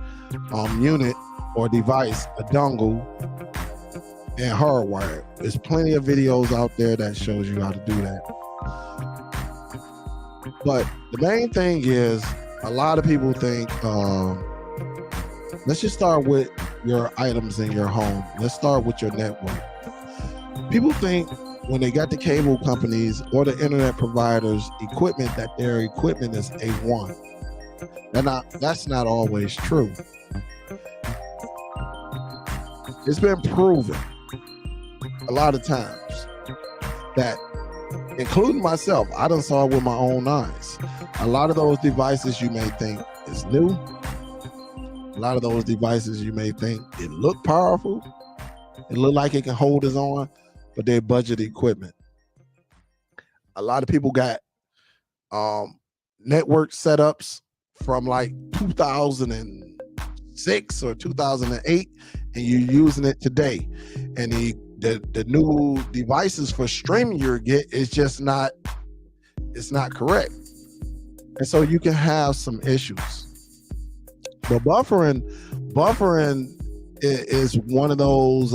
S1: unit or device, a dongle, and hardwire. There's plenty of videos out there that shows you how to do that. But the main thing is, a lot of people think, let's just start with your items in your home. Let's start with your network. People think when they got the cable companies or the internet providers equipment that their equipment is A1. That's not always true. It's been proven a lot of times that, including myself, I done saw it with my own eyes. A lot of those devices you may think is new. A lot of those devices you may think it look powerful. It look like it can hold its own, but they're budget equipment. A lot of people got network setups from like 2006 or 2008, and you're using it today. And the new devices for streaming you get is just not, it's not correct. And so you can have some issues. But buffering is one of those,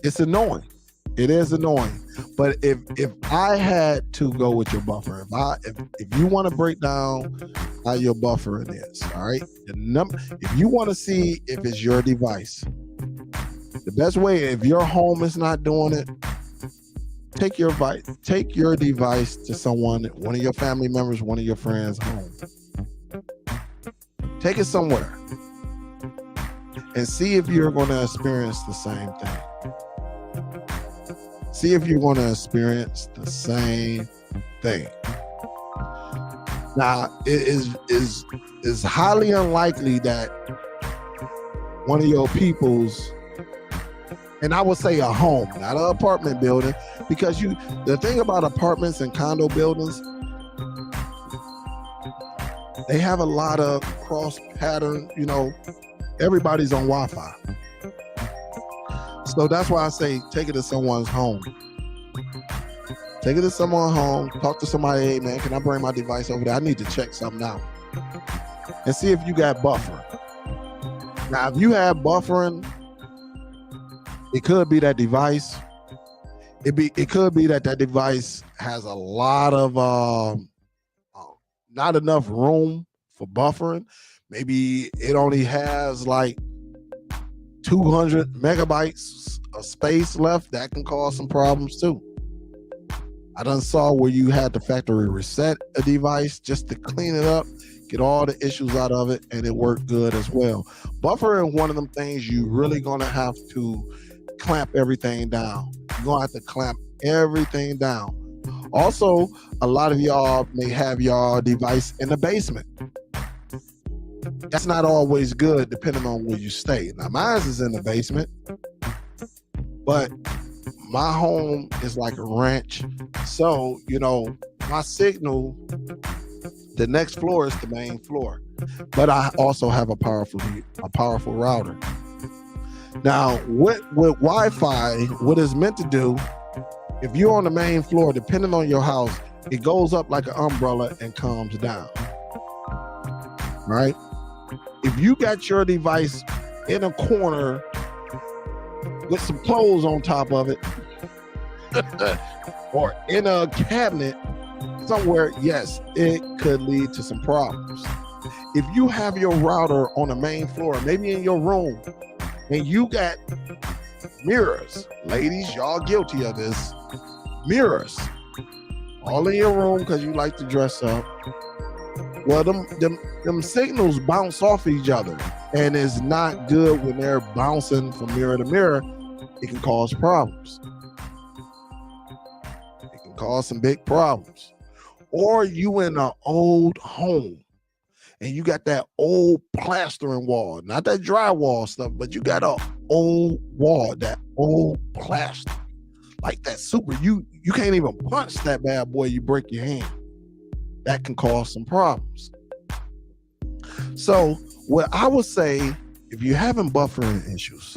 S1: it's annoying. It is annoying. But if I had to go with your buffer, if you want to break down how your buffering is, all right, if you want to see if it's your device, the best way, if your home is not doing it, take your device to someone, one of your family members, one of your friends' home. Take it somewhere and see if you're going to experience the same thing. See if you're going to experience the same thing. Now, it is highly unlikely that one of your people's, and I would say a home, not an apartment building, because the thing about apartments and condo buildings, they have a lot of cross pattern, everybody's on Wi-Fi. So that's why I say take it to someone's home. Take it to someone's home, talk to somebody, hey man, can I bring my device over there? I need to check something out. And see if you got buffering. Now, if you have buffering, it could be that device. It could be that device has a lot of not enough room for buffering. Maybe it only has like 200 megabytes of space left. That can cause some problems too. I done saw where you had to factory reset a device just to clean it up, get all the issues out of it, and it worked good as well. Buffering, one of them things you really gonna have to clamp everything down. You're gonna have to clamp everything down. Also, a lot of y'all may have y'all device in the basement. That's not always good depending on where you stay. Now, mine is in the basement, but my home is like a ranch. So, my signal, the next floor is the main floor. But I also have a powerful router. Now, with Wi-Fi, what it's meant to do, if you're on the main floor, depending on your house, it goes up like an umbrella and comes down. right? If you got your device in a corner with some clothes on top of it, or in a cabinet somewhere, yes, it could lead to some problems. If you have your router on the main floor, maybe in your room, and you got mirrors, ladies, y'all guilty of this, mirrors all in your room because you like to dress up. Well, them signals bounce off each other, and it's not good when they're bouncing from mirror to mirror. It can cause problems. It can cause some big problems. Or you in an old home and you got that old plastering wall, not that drywall stuff, but you got an old wall, that old plaster, like that super, you can't even punch that bad boy, you break your hand. That can cause some problems. So what I would say, if you're having buffering issues,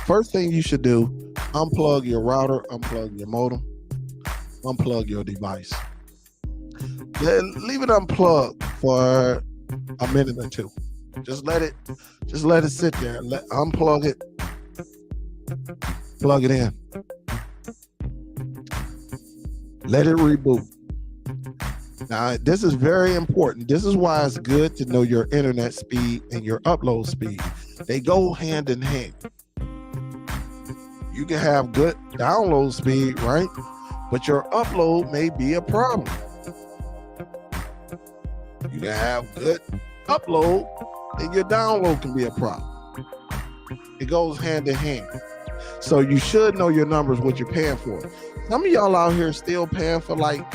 S1: first thing you should do, unplug your router, unplug your modem, unplug your device. Then leave it unplugged for a minute or two. Just let it sit there. Unplug it, plug it in. Let it reboot. Now, this is very important. This is why it's good to know your internet speed and your upload speed. They go hand in hand. You can have good download speed, right? But your upload may be a problem. You can have good upload and your download can be a problem. It goes hand in hand. So you should know your numbers, what you're paying for. Some of y'all out here still paying for like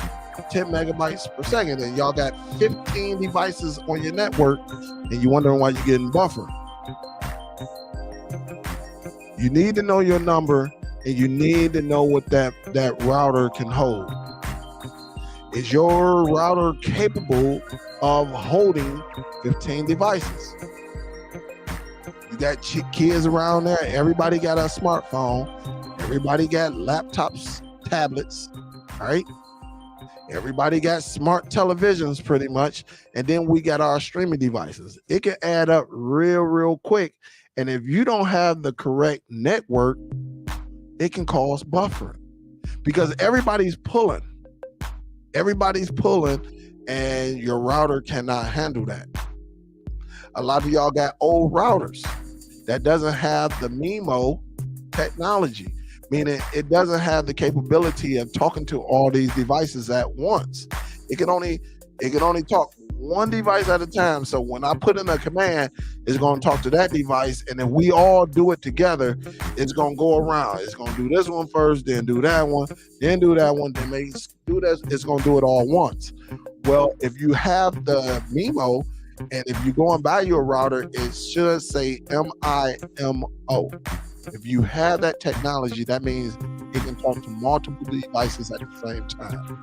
S1: 10 megabytes per second, and y'all got 15 devices on your network, and you're wondering why you're getting buffer. You need to know your number, and you need to know what that router can hold. Is your router capable of holding 15 devices? You got kids around there. Everybody got a smartphone. Everybody got laptops, tablets, right? Everybody got smart televisions pretty much. And then we got our streaming devices. It can add up real quick. And if you don't have the correct network, it can cause buffering because everybody's pulling. Everybody's pulling, and your router cannot handle that. A lot of y'all got old routers that doesn't have the MIMO technology, meaning it doesn't have the capability of talking to all these devices at once. It can only talk one device at a time. So when I put in a command, it's going to talk to that device, and if we all do it together, it's going to go around. It's going to do this one first, then do that one, then do that one, then maybe do this. It's going to do it all once. Well, if you have the MIMO, and if you're going by your router, it should say MIMO. If you have that technology, that means it can talk to multiple devices at the same time.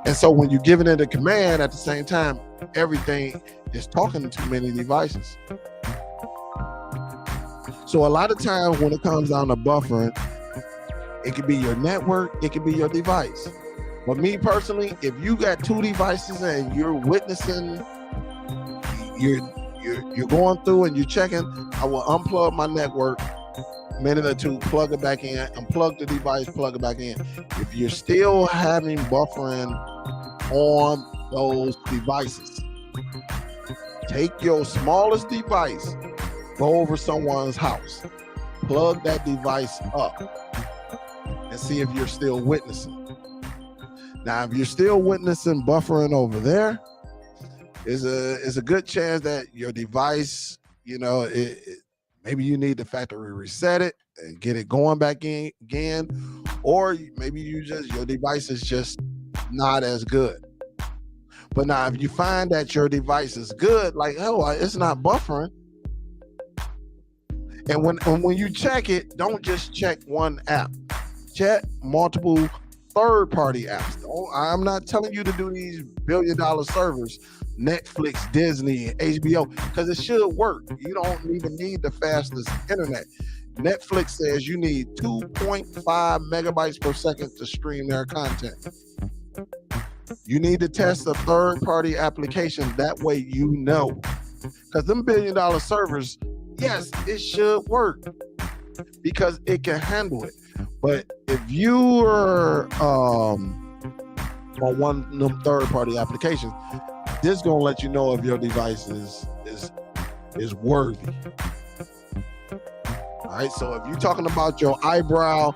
S1: And so when you're giving it a command at the same time, everything is talking to many devices. So a lot of times when it comes down to buffering, it could be your network, it could be your device. But me personally, if you got two devices and you're witnessing, you're going through and you're checking, I will unplug my network, minute or two, plug it back in, unplug the device, plug it back in. If you're still having buffering on those devices, take your smallest device, go over someone's house, plug that device up, and see if you're still witnessing. Now, if you're still witnessing buffering over there, is a good chance that your device, maybe you need to factory reset it and get it going back in again, or maybe your device is just not as good. But now, if you find that your device is good, like, it's not buffering, and when you check it, don't just check one app, check multiple third-party apps. I'm not telling you to do these billion-dollar servers, Netflix, Disney, HBO, because it should work. You don't even need the fastest internet. Netflix says you need 2.5 megabytes per second to stream their content. You need to test a third-party application. That way you know. Because them billion-dollar servers, yes, it should work because it can handle it. But if you are on one of them third-party applications, this is going to let you know if your device is worthy. All right, so if you're talking about your eyebrow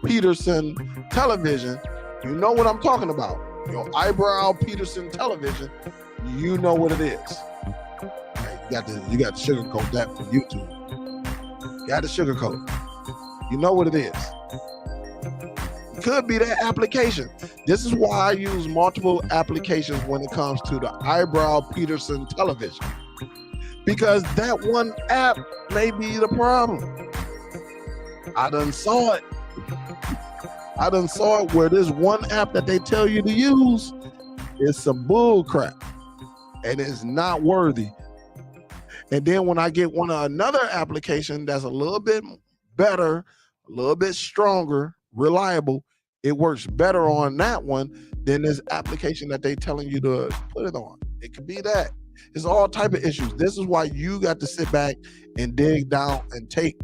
S1: Peterson television, you know what I'm talking about. Your eyebrow Peterson television, you know what it is. Right, you got to sugarcoat that for YouTube. You got to sugarcoat. You know what it is. It could be that application. This is why I use multiple applications when it comes to the eyebrow Peterson television. Because that one app may be the problem. I done saw it. Where this one app that they tell you to use is some bull crap and it's not worthy. And then when I get another application that's a little bit better, a little bit stronger, reliable, it works better on that one than this application that they telling you to put it on. It could be that. It's all type of issues. This is why you got to sit back and dig down and take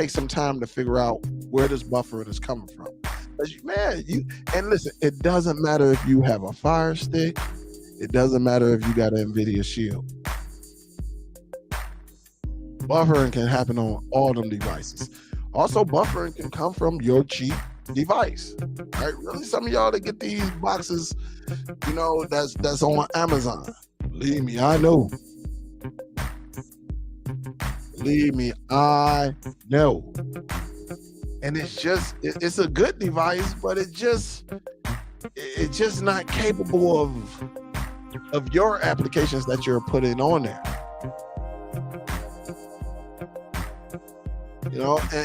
S1: some time to figure out where this buffering is coming from. And listen, it doesn't matter if you have a Fire Stick. It doesn't matter if you got an Nvidia Shield. Buffering can happen on all them devices. Also, buffering can come from your cheap device. Right? Really, some of y'all that get these boxes, that's on Amazon. Believe me, I know. Believe me, I know. And it's a good device, but it's just not capable of your applications that you're putting on there.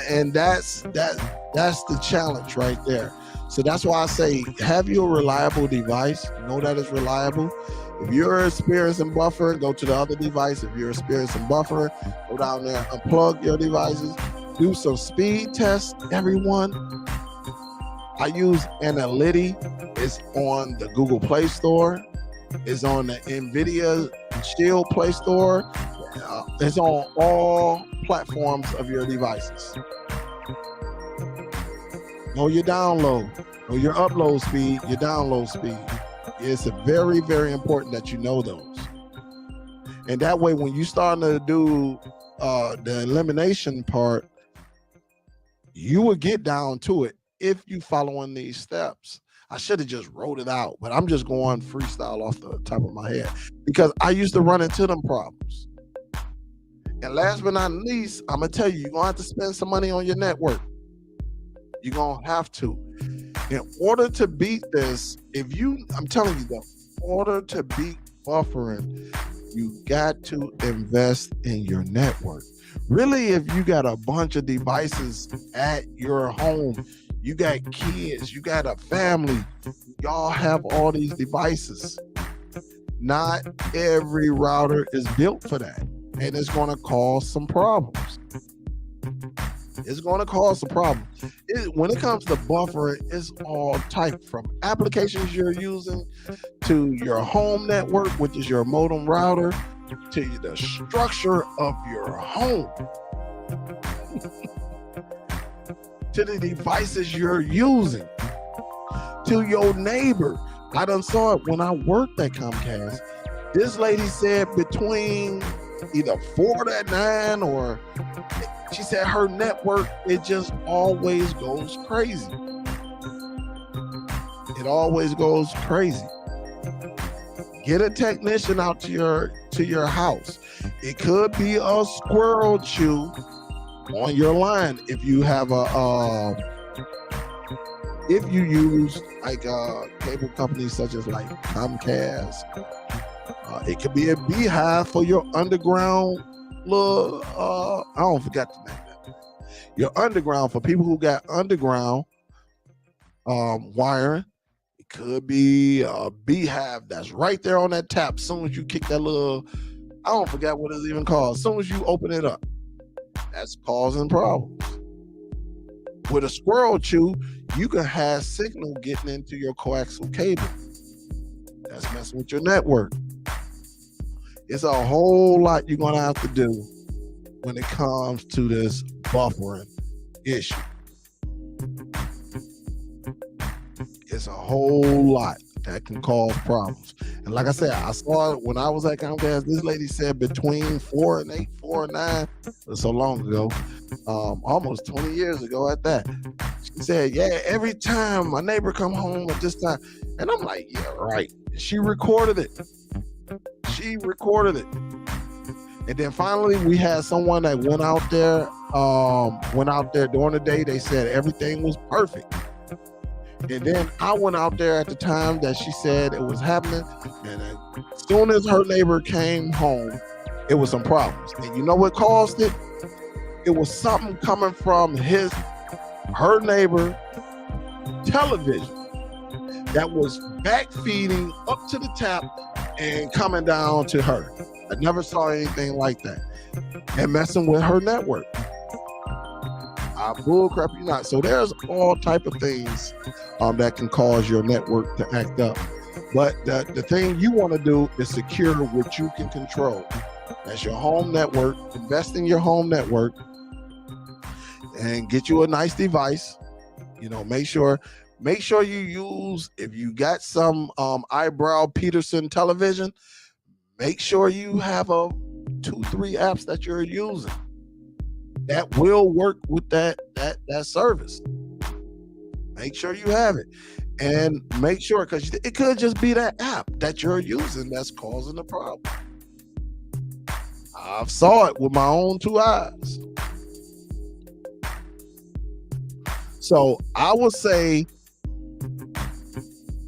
S1: And that's the challenge right there. So that's why I say, have you a reliable device? Know that it's reliable. If you're experiencing buffering, go to the other device. If you're experiencing buffering, go down there, unplug your devices, do some speed tests, everyone. I use Analytics. It's on the Google Play Store. It's on the Nvidia Shield Play Store. It's on all platforms of your devices. Know your download, know your upload speed, your download speed. It's very, very important that you know those. And that way, when you start to do the elimination part, you will get down to it if you following these steps. I should have just wrote it out, but I'm just going freestyle off the top of my head because I used to run into them problems. And last but not least, I'm going to tell you, you're going to have to spend some money on your network. You're going to have to. In order to beat this, I'm telling you though, in order to beat buffering, you got to invest in your network. Really, if you got a bunch of devices at your home, you got kids, you got a family, y'all have all these devices. Not every router is built for that. And it's going to cause some problems. It's going to cause some problems. When it comes to buffering, it's all type from applications you're using to your home network, which is your modem router, to the structure of your home, to the devices you're using, to your neighbor. I done saw it when I worked at Comcast. This lady said between either 4 to 9 or she said her network, it just always goes crazy. It always goes crazy. Get a technician out to your house. It could be a squirrel chew on your line if you have if you use like cable companies such as like Comcast. It could be a beehive for your underground little, I don't forget the name of that. Your underground, for people who got underground wiring. It could be a beehive that's right there on that tap. As soon as you kick that little, I don't forget what it's even called. As soon as you open it up, that's causing problems. With a squirrel chew, you can have signal getting into your coaxial cable. That's messing with your network. It's a whole lot you're gonna have to do when it comes to this buffering issue. It's a whole lot that can cause problems. And like I said, I saw it when I was at Comcast. This lady said between 4 and 8, 4 and 9. So long ago, almost 20 years ago at that. She said, yeah, every time my neighbor come home at this time. And I'm like, yeah, right. She recorded it. And then finally we had someone that went out there during the day. They said everything was perfect. And then I went out there at the time that she said it was happening. And as soon as her neighbor came home, it was some problems. And you know what caused it? It was something coming from her neighbor television that was backfeeding up to the tap and coming down to her. I never saw anything like that. And messing with her network. I bullcrap you not. So there's all type of things that can cause your network to act up. But the thing you want to do is secure what you can control. That's your home network. Invest in your home network and get you a nice device. You know, make sure you use, if you got some eyebrow Peterson television, make sure you have 2-3 apps that you're using that will work with that service. Make sure you have it, and make sure, because it could just be that app that you're using that's causing the problem. I've saw it with my own 2 eyes. So I would say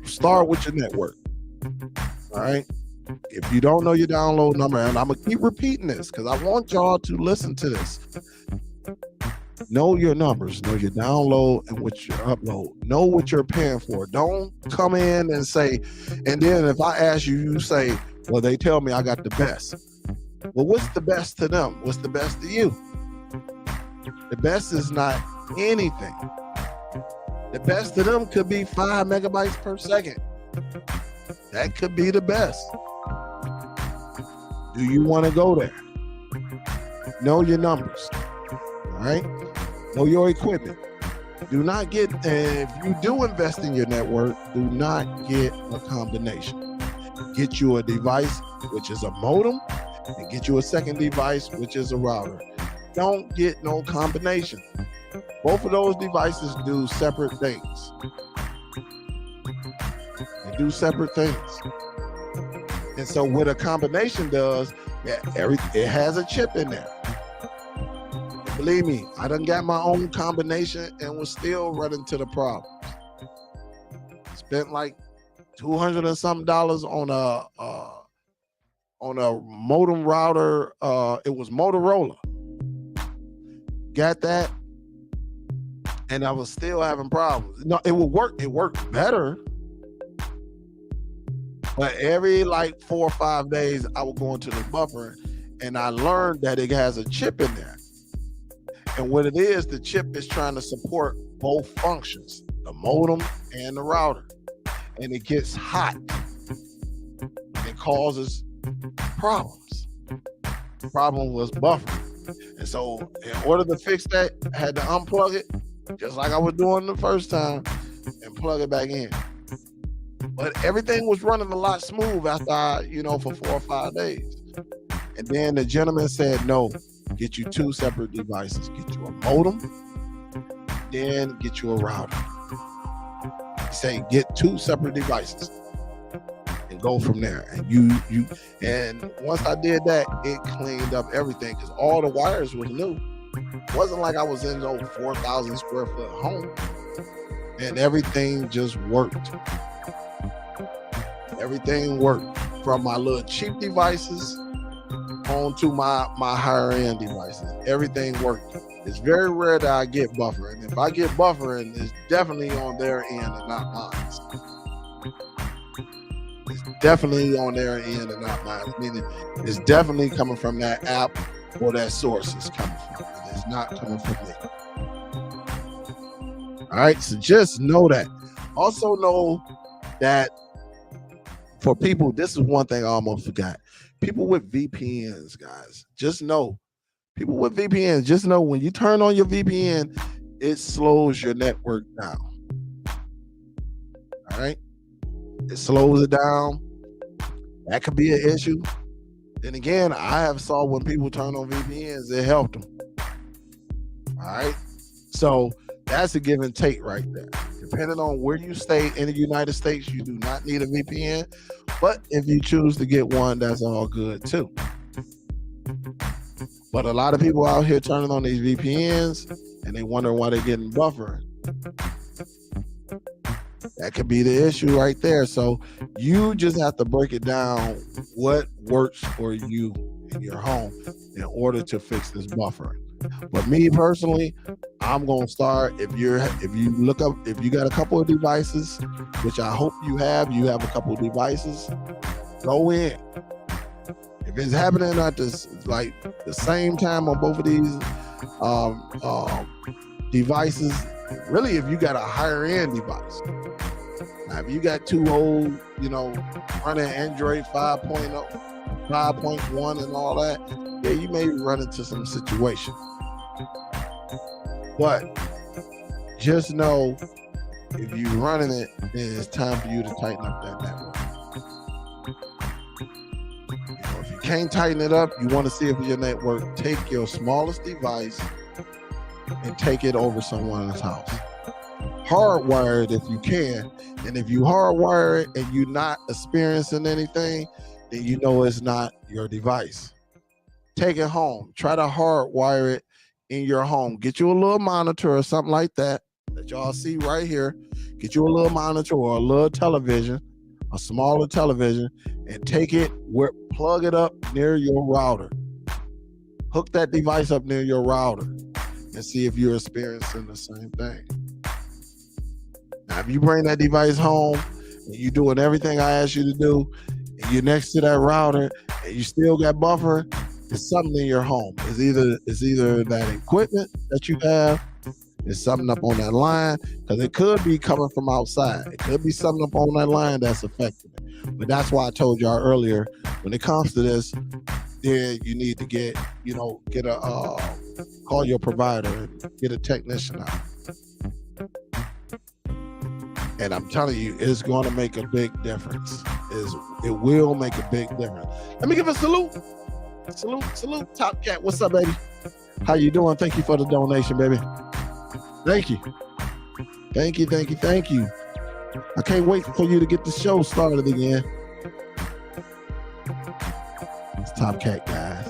S1: start with your network. All right. If you don't know your download number, and I'm gonna keep repeating this because I want y'all to listen to this. Know your numbers, know your download and what you upload. Know what you're paying for. Don't come in and say, and then if I ask you, you say, well, they tell me I got the best. Well, what's the best to them? What's the best to you? The best is not anything. The best to them could be 5 megabytes per second. That could be the best. Do you want to go there? Know your numbers. All right? Know your equipment. Do not get, if you do invest in your network, do not get a combination. Get you a device, which is a modem, and get you a second device, which is a router. Don't get no combination. Both of those devices do separate things. They do separate things. And so what a combination does, it has a chip in there. Believe me, I done got my own combination and was still running to the problems. Spent like $200 and something on a modem router. It was Motorola. Got that, and I was still having problems. No, it would work. It worked better. But every like 4 or 5 days, I would go into the buffer, and I learned that it has a chip in there. And what it is, the chip is trying to support both functions, the modem and the router. And it gets hot. And it causes problems. The problem was buffering. And so in order to fix that, I had to unplug it, just like I was doing the first time, and plug it back in. But everything was running a lot smooth after for 4 or 5 days. And then the gentleman said, no, get you 2 separate devices. Get you a modem, then get you a router. He said, get 2 separate devices and go from there. And and once I did that, it cleaned up everything because all the wires were new. It wasn't like I was in no 4,000 square foot home, and everything just worked. Everything worked from my little cheap devices on to my higher end devices. Everything worked. It's very rare that I get buffering. If I get buffering, it's definitely on their end and not mine. It's definitely on their end and not mine. Meaning it's definitely coming from that app or that source it's coming from. It's not coming from me. All right, so just know that. Also know that for people, this is one thing I almost forgot. People with VPNs, guys, just know. People with VPNs, just know when you turn on your VPN, it slows your network down. All right, it slows it down. That could be an issue. And again, I have saw when people turn on VPNs, it helped them. All right, so that's a give and take right there. Depending on where you stay in the United States, you do not need a VPN. But if you choose to get one, that's all good too. But a lot of people out here turning on these VPNs and they wonder why they're getting buffering. That could be the issue right there. So you just have to break it down what works for you in your home in order to fix this buffering. But me personally, I'm gonna start if you got a couple of devices, which I hope you have a couple of devices, go in. If it's happening at this like the same time on both of these devices, really if you got a higher end device. Now if you got too old, running Android 5.0, 5.1 and all that, yeah, you may run into some situation. But just know if you're running it, then it's time for you to tighten up that network. If you can't tighten it up, you want to see if your network, take your smallest device and take it over someone's house. Hardwire it if you can. And if you hardwire it and you're not experiencing anything, then you know it's not your device. Take it home. Try to hardwire it in your home. Get you a little monitor or something like that y'all see right here. Get you a little monitor or a little television, a smaller television, and take it, plug it up near your router. Hook that device up near your router and see if you're experiencing the same thing. Now, if you bring that device home and you're doing everything I asked you to do, and you're next to that router and you still got buffer, it's something in your home. It's either that equipment that you have, it's something up on that line, because it could be coming from outside. It could be something up on that line that's affecting it. But that's why I told y'all earlier, when it comes to this, then you need to get call your provider and get a technician out. And I'm telling you, it's going to make a big difference. It will make a big difference. Let me give a salute. Salute, Top Cat. What's up, baby? How you doing? Thank you for the donation, baby. Thank you. Thank you. I can't wait for you to get the show started again. It's Top Cat, guys.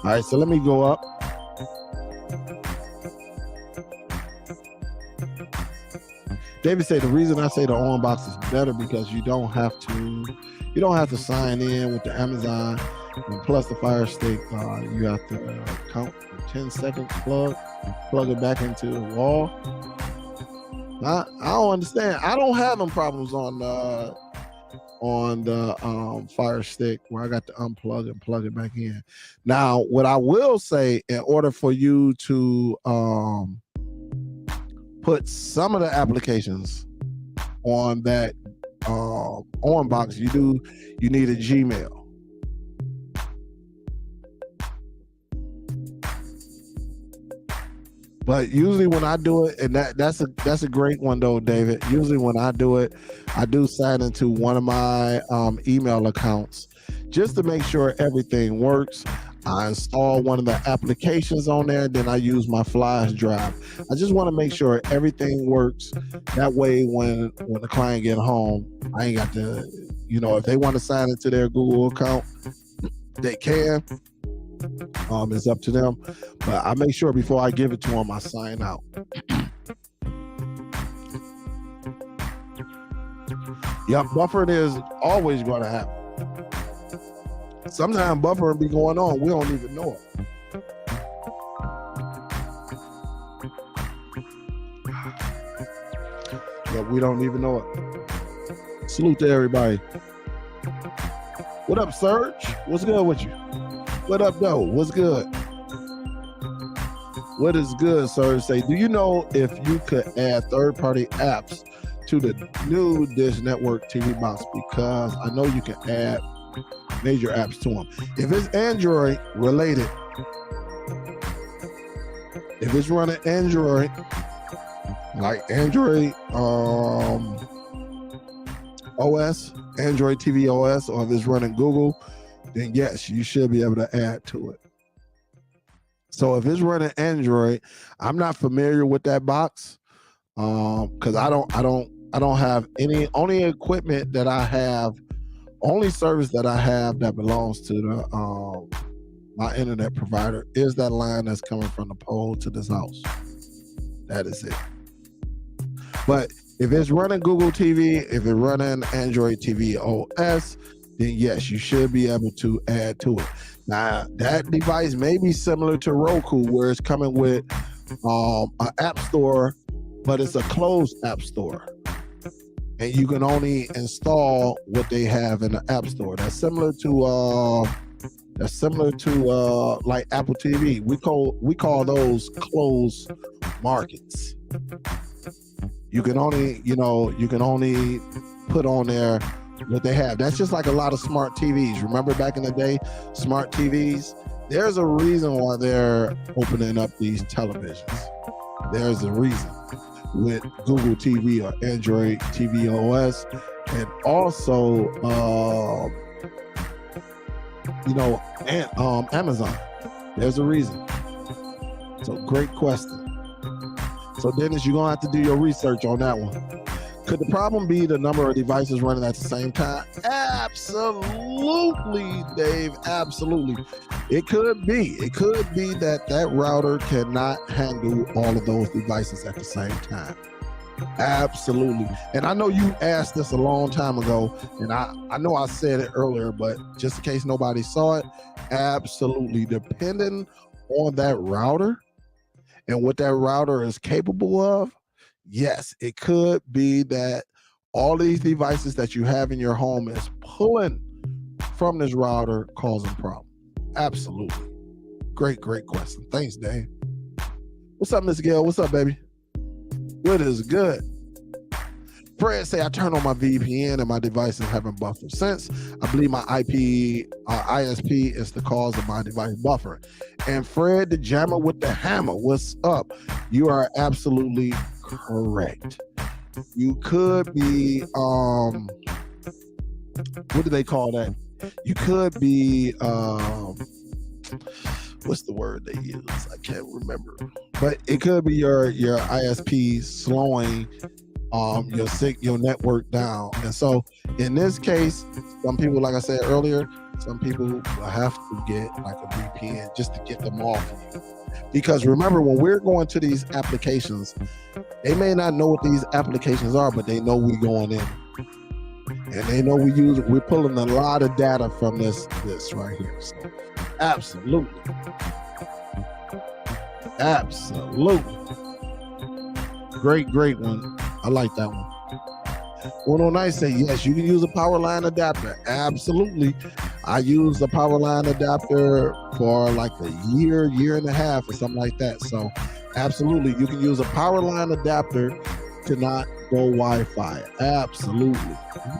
S1: All right, so let me go up. David said the reason I say the on box is better because you don't have to sign in with the Amazon, and plus the Fire Stick, you have to count for 10 seconds, plug it back into the wall. I don't understand. I don't have them problems on the Fire Stick where I got to unplug and plug it back in. Now, what I will say, in order for you to put some of the applications on that on box, you need a Gmail. But usually when I do it, and that's a great one though, David. Usually when I do it, I do sign into one of my email accounts just to make sure everything works. I install one of the applications on there, then I use my flash drive. I just want to make sure everything works. That way when the client get home, I ain't got to, if they want to sign into their Google account, they can. It's up to them. But I make sure before I give it to them, I sign out. Yep, buffering is always going to happen. Sometimes buffering be going on. We don't even know it. But we don't even know it. Salute to everybody. What up, Serge? What's good with you? What up, though? What's good? What is good, Serge? Say, do you know if you could add third-party apps to the new Dish Network TV box because I know you can add major apps to them. If it's Android related, if it's running Android, like Android OS, Android TV OS, or if it's running Google, then yes, you should be able to add to it. So if it's running Android, I'm not familiar with that box because I don't have any. Only equipment that I have, only service that I have that belongs to the my internet provider is that line that's coming from the pole to this house. That is it. But if it's running Google TV, if it's running Android TV OS, then yes, you should be able to add to it. Now, that device may be similar to Roku, where it's coming with an app store, but it's a closed app store. And you can only install what they have in the app store. That's similar to like Apple TV. We call those closed markets. You can only put on there what they have. That's just like a lot of smart TVs. Remember back in the day, smart TVs? There's a reason why they're opening up these televisions. There's a reason with Google TV or Android TV OS, and also Amazon. There's a reason. So great question. So Dennis, you're gonna have to do your research on that one. Could the problem be the number of devices running at the same time? Absolutely, Dave. Absolutely. It could be. It could be that router cannot handle all of those devices at the same time. Absolutely. And I know you asked this a long time ago, and I know I said it earlier, but just in case nobody saw it, absolutely. Depending on that router and what that router is capable of, yes, it could be that all these devices that you have in your home is pulling from this router, causing problems. Absolutely. Great question. Thanks, Dave. What's up, Miss Gail? What's up, baby? Good is good. Fred say I turn on my VPN and my device is having buffer. Since I believe my ISP is the cause of my device buffering. And Fred the Jammer with the hammer, what's up? You are absolutely correct. You could be what do they call that? You could be what's the word they use? I can't remember. But it could be your ISP slowing your network down. And so in this case, some people, like I said earlier, some people will have to get like a VPN just to get them off of you. Because remember, when we're going to these applications, they may not know what these applications are, but they know we're going in. And they know we're pulling a lot of data from this right here. So absolutely. Great one. I like that one. 109 say, yes, you can use a power line adapter. Absolutely. I used a power line adapter for like a year and a half or something like that. So absolutely, you can use a power line adapter to not go Wi-Fi. Absolutely.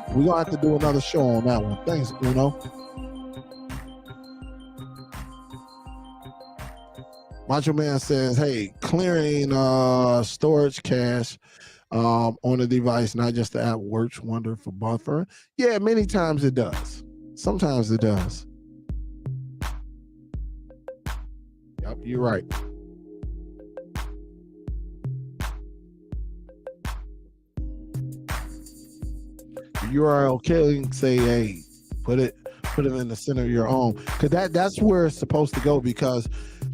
S1: We're going to have to do another show on that one. Thanks, Uno. Macho Man says, hey, clearing storage cache on the device, not just the app, works wonder for buffering. Yeah, many times it does. Sometimes it does. Yep, you're right. The URL killing, say, hey, put it in the center of your home, because that's where it's supposed to go. Because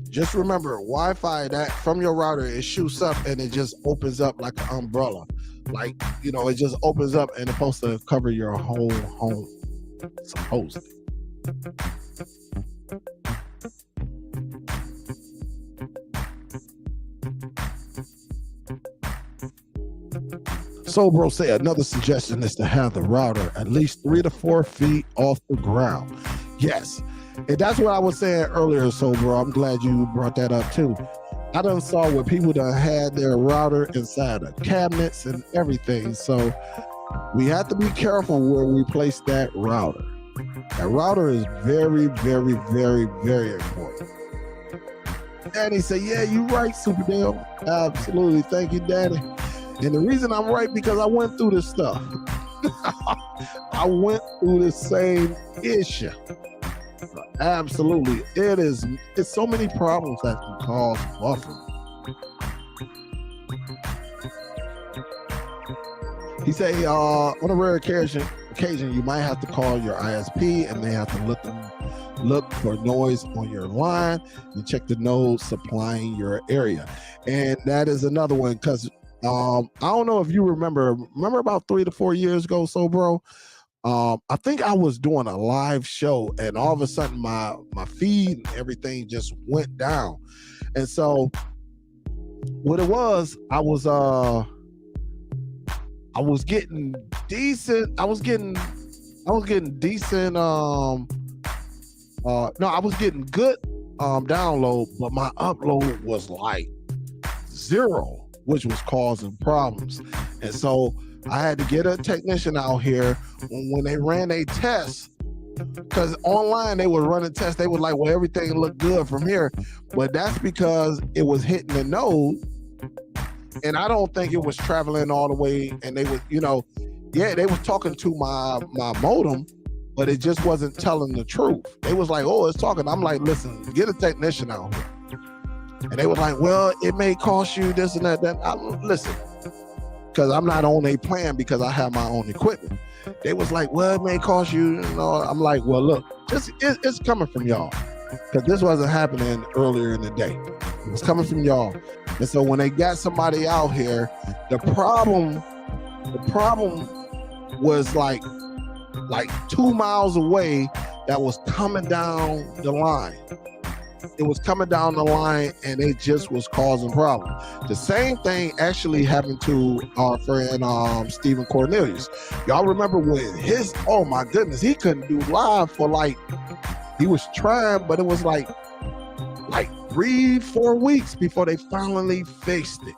S1: just remember, Wi-Fi, that from your router, it shoots up and it just opens up like an umbrella. Like, it just opens up and it's supposed to cover your whole home. Supposedly. So bro say another suggestion is to have the router at least 3 to 4 feet off the ground. Yes. And that's what I was saying earlier, so bro, I'm glad you brought that up too. I done saw where people done had their router inside of cabinets and everything. So we have to be careful where we place that router. That router is very, very, very, very important. Danny said, yeah, you're right, SUPERDELL. Absolutely. Thank you, Danny. And the reason I'm right, because I went through this stuff. I went through the same issue. Absolutely. It's so many problems that can cause buffering. He say, on a rare occasion, you might have to call your ISP and they have to look for noise on your line and check the nodes supplying your area. And that is another one, because I don't know if you remember about 3 to 4 years ago, so bro, I think I was doing a live show and all of a sudden my feed and everything just went down. And so what it was, I was getting decent. I was getting decent. No, I was getting good download, but my upload was like 0, which was causing problems. And so I had to get a technician out here when they ran a test, because online they were running tests. They were like, well, everything looked good from here, but that's because it was hitting the node. And I don't think it was traveling all the way. And they was, yeah, they was talking to my modem, but it just wasn't telling the truth. They was like, oh, it's talking. I'm like, listen, get a technician out here. And they was like, well, it may cost you this and that. Listen, because I'm not on a plan because I have my own equipment. They was like, well, it may cost you. I'm like, well, look, it's coming from y'all, because this wasn't happening earlier in the day. It was coming from y'all. And so when they got somebody out here, the problem was like 2 miles away that was coming down the line. It was coming down the line and it just was causing problems. The same thing actually happened to our friend Stephen Cornelius. Y'all remember when oh my goodness, he couldn't do live for he was trying, but it was like 3-4 weeks before they finally fixed it.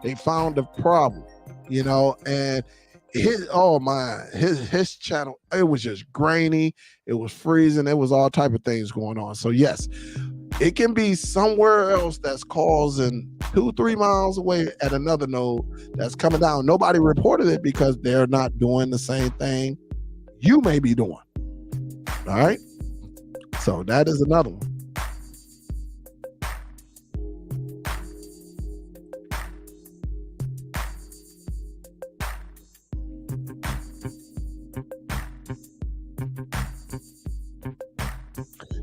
S1: They found the problem, and his channel, it was just grainy, it was freezing, it was all type of things going on. So yes, it can be somewhere else that's causing 2-3 miles away at another node that's coming down. Nobody reported it because they're not doing the same thing you may be doing. All right, so that is another one.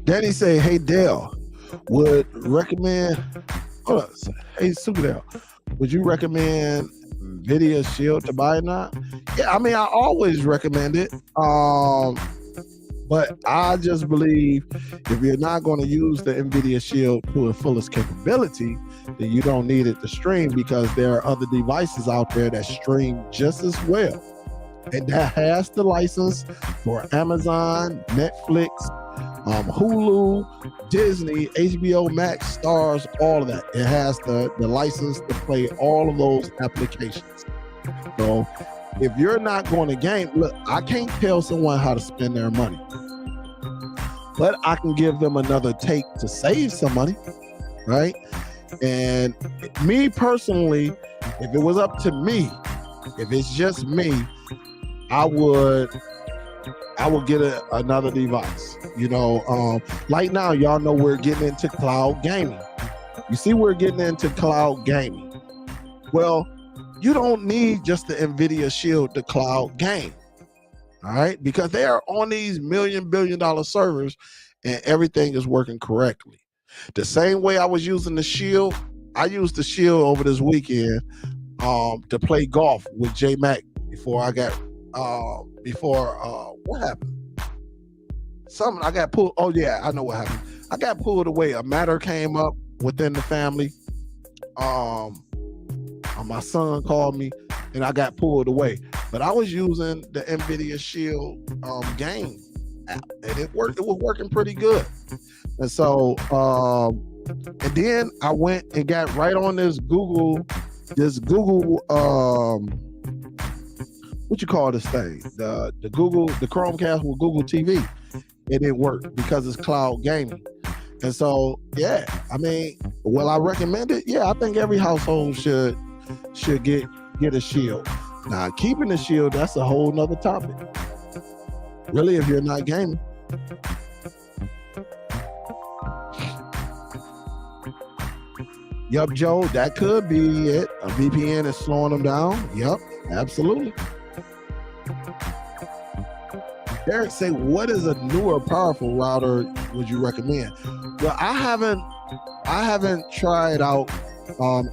S1: Danny say, hey Dale, would recommend, hey SUPERDELL, would you recommend Nvidia Shield to buy now? Yeah, I mean, I always recommend it. But I just believe if you're not going to use the Nvidia Shield to its fullest capability, then you don't need it to stream, because there are other devices out there that stream just as well. And that has the license for Amazon, Netflix, Hulu, Disney, HBO Max, Starz, all of that. It has the license to play all of those applications. So if you're not going to game, look, I can't tell someone how to spend their money, but I can give them another take to save some money, right? And me personally, if it was up to me, if it's just me, I would get another device. Like now, y'all know we're getting into cloud gaming. You see, we're getting into cloud gaming. Well, you don't need just the Nvidia Shield to cloud game, all right? Because they are on these billion-dollar servers and everything is working correctly. The same way I was using the Shield, I used the Shield over this weekend to play golf with J Mac before I got what happened? I got pulled. Oh yeah, I know what happened. I got pulled away. A matter came up within the family. My son called me and I got pulled away. But I was using the Nvidia Shield game app, and it worked. It was working pretty good. And so, and then I went and got right on this Google, what you call this thing? The Chromecast with Google TV. It didn't work because it's cloud gaming. And so, yeah, I mean, will I recommend it? Yeah, I think every household should get a Shield. Now, keeping the Shield, that's a whole nother topic. Really, if you're not gaming. Yup, Joe, that could be it. A VPN is slowing them down. Yup, absolutely. Eric say, what is a newer powerful router would you recommend? Well, I haven't tried out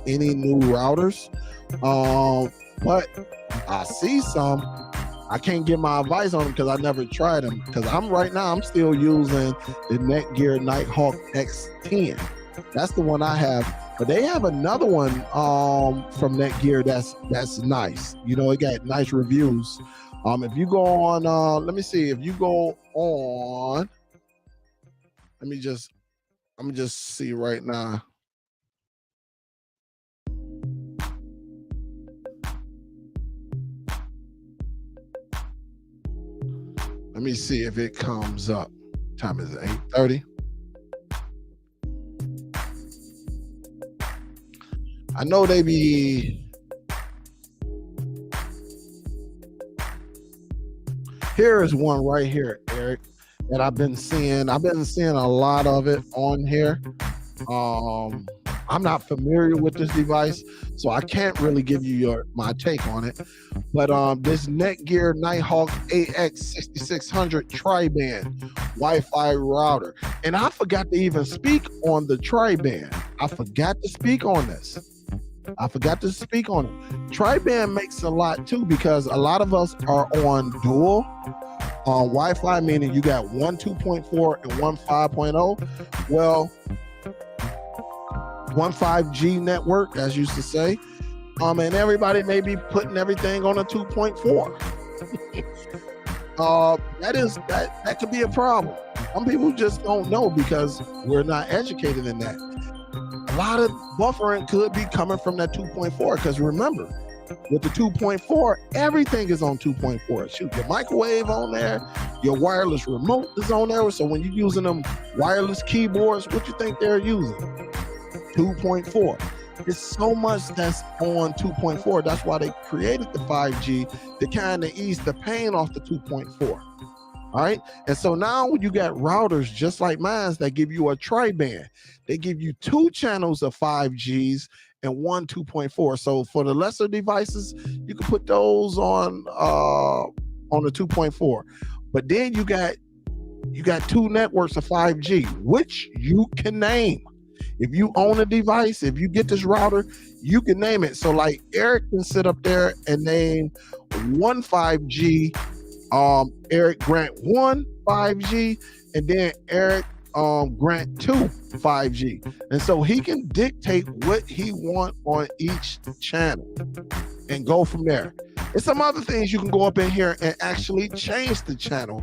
S1: any new routers, but I see some. I can't give my advice on them because I never tried them. Because I'm still using the Netgear Nighthawk X10. That's the one I have. But they have another one from Netgear that's nice. You know, it got nice reviews. If you go on, let me see. If you go on, let me just see right now. Let me see if it comes up. Time is 8:30. I know they be. Here is one right here, Eric, that I've been seeing. I've been seeing a lot of it on here. I'm not familiar with this device, so I can't really give you my take on it. But this Netgear Nighthawk AX6600 tri-band Wi-Fi router. And I forgot to even speak on the tri-band. I forgot to speak on this. Tri-band makes a lot too, because a lot of us are on dual Wi-Fi, meaning you got one 2.4 and one 5.0. Well, one 5G network, as used to say, and everybody may be putting everything on a 2.4. That could be a problem. Some people just don't know because we're not educated in that. A lot of buffering could be coming from that 2.4, because remember, with the 2.4, everything is on 2.4. Shoot, your microwave on there, your wireless remote is on there. So when you're using them wireless keyboards, what you think they're using? 2.4. It's so much that's on 2.4. That's why they created the 5G to kind of ease the pain off the 2.4. All right. And so now you got routers just like mine that give you a tri-band. They give you 2 channels of 5Gs and one 2.4. So for the lesser devices, you can put those on the 2.4. But then you got 2 networks of 5G, which you can name. If you own a device, if you get this router, you can name it. So like Eric can sit up there and name one 5G, Eric Grant 1 5G, and then Eric Grant 2 5G. And so he can dictate what he wants on each channel and go from there. And some other things you can go up in here and actually change the channel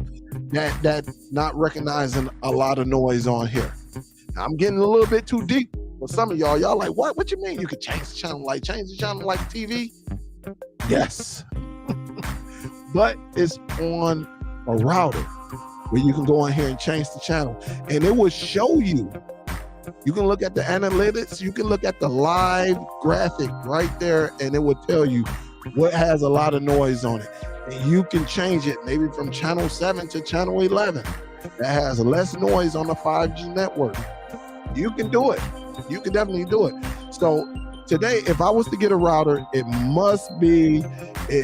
S1: that not recognizing a lot of noise on here. I'm getting a little bit too deep for some of y'all. Y'all like, what you mean you could change the channel like TV? Yes. But it's on a router where you can go in here and change the channel, and it will show you. You can look at the analytics, you can look at the live graphic right there, and it will tell you what has a lot of noise on it. And you can change it maybe from channel 7 to channel 11 that has less noise on the 5G network. You can do it. You can definitely do it. So today, if I was to get a router, it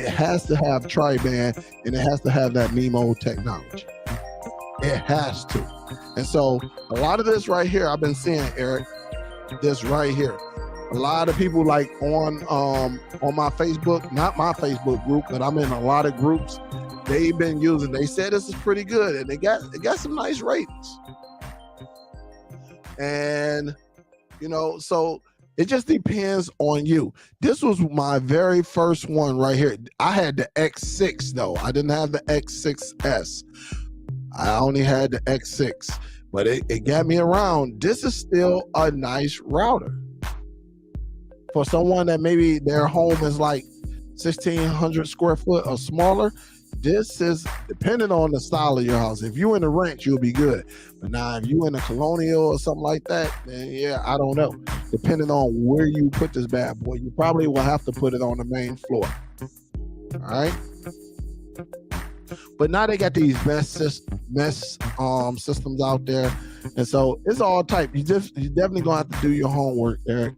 S1: has to have tri-band, and it has to have that MIMO technology. It has to. And so a lot of this right here, I've been seeing, Eric, this right here. A lot of people like on my Facebook, not my Facebook group, but I'm in a lot of groups. They've been using, they said this is pretty good, and it got some nice ratings. And, you know, so it just depends on you. This was my very first one right here. I had the X6 though. I didn't have the X6S. I only had the X6. but it got me around. This is still a nice router for someone that maybe their home is like 1,600 square foot or smaller. This is depending on the style of your house. If you're in a ranch, you'll be good. But now, if you're in a colonial or something like that, then yeah, I don't know. Depending on where you put this bad boy, you probably will have to put it on the main floor. All right. But now they got these mesh systems out there, and so it's all type. You definitely gonna have to do your homework, Eric.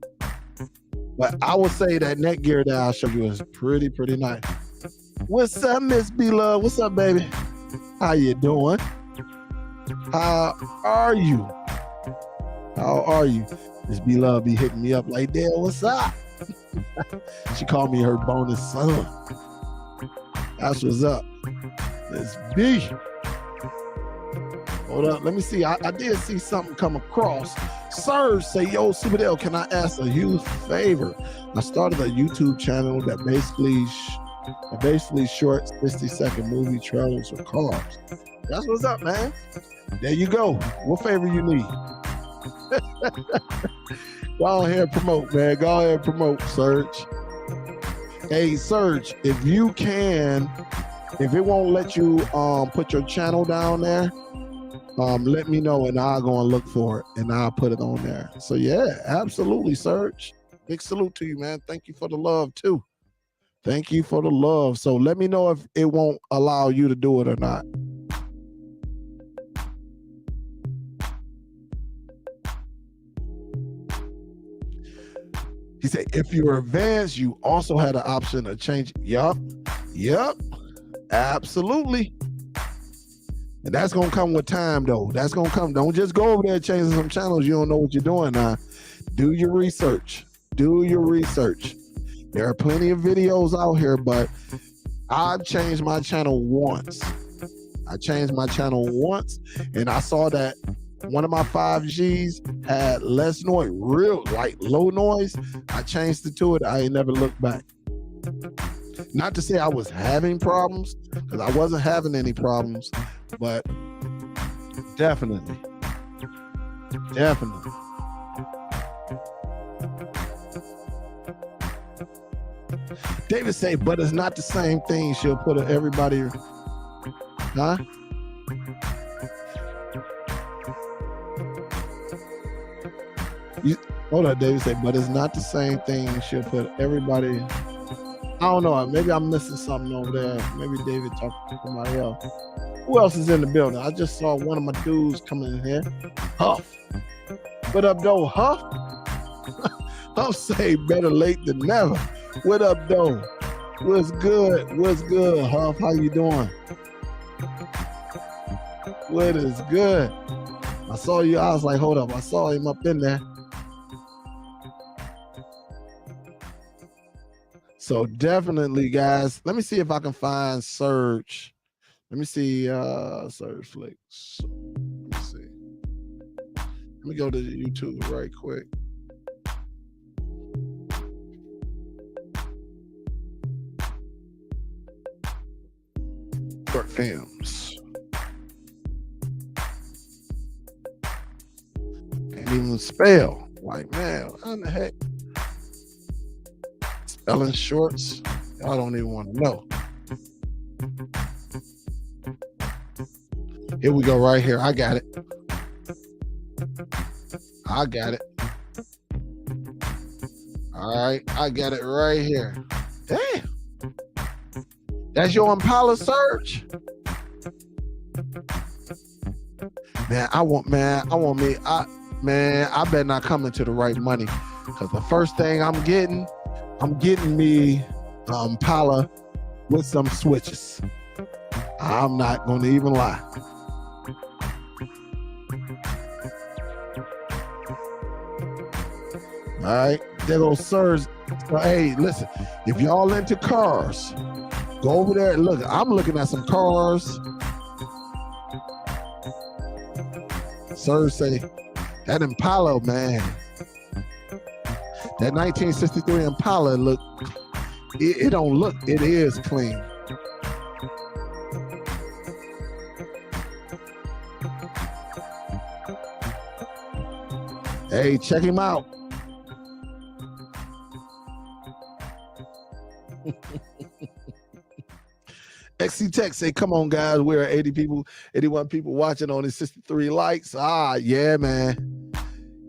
S1: But I would say that Netgear that I'll show you is pretty nice. What's up, Miss B-Love? What's up, baby? How you doing? How are you? How are you? Miss B-Love be hitting me up like, Dale, what's up? She called me her bonus son. That's what's up. Miss B. Hold up, let me see. I did see something come across. Serge say, yo, SUPERDELL, can I ask a huge favor? I started a YouTube channel that basically short 60-second movie trailers for cars. That's what's up, man. There you go. What favor you need? Go ahead and promote, man. Go ahead and promote, Serge. Hey, Serge, if you can, if it won't let you put your channel down there, let me know and I'll go and look for it and I'll put it on there. So yeah, absolutely, Serge. Big salute to you, man. Thank you for the love too. Thank you for the love. So let me know if it won't allow you to do it or not. He said, if you're advanced, you also had an option to change. Yup, absolutely. And that's going to come with time, though. That's going to come. Don't just go over there changing some channels. You don't know what you're doing now. Do your research. Do your research. There are plenty of videos out here, but I've changed my channel once. I changed my channel once, and I saw that one of my 5Gs had less noise, real like low noise. I changed it to it. I ain't never looked back. Not to say I was having problems, because I wasn't having any problems, but definitely. David say, but it's not the same thing. She'll put everybody, huh? Hold on, David say, but it's not the same thing. She'll put everybody. I don't know. Maybe I'm missing something over there. Maybe David talking to somebody else. Who else is in the building? I just saw one of my dudes coming in here. Huff. What up, though, Huff? Huff say better late than never. What up, though? What's good? What's good, Huff? How you doing? What is good? I saw you. I was like, hold up. I saw him up in there. So definitely, guys, let me see if I can find Serge. Let me see Serge Flicks. Let me see. Let me go to YouTube right quick. Short films. Can't even spell. Like, man, how in the heck? Spelling shorts, I don't even want to know. Here we go, right here. I got it. All right, I got it right here. Damn. That's your Impala, Serge? Man, I better not come into the right money, because the first thing I'm getting me Impala with some switches. I'm not going to even lie. All right, there goes Serge. Hey, listen, if y'all into cars, go over there and look. I'm looking at some cars. Serge say, that Impala, man. That 1963 Impala look, it don't look, it is clean. Hey, check him out. XC Tech say, come on, guys. We're 80 people, 81 people watching, only 63 likes. Ah, yeah, man.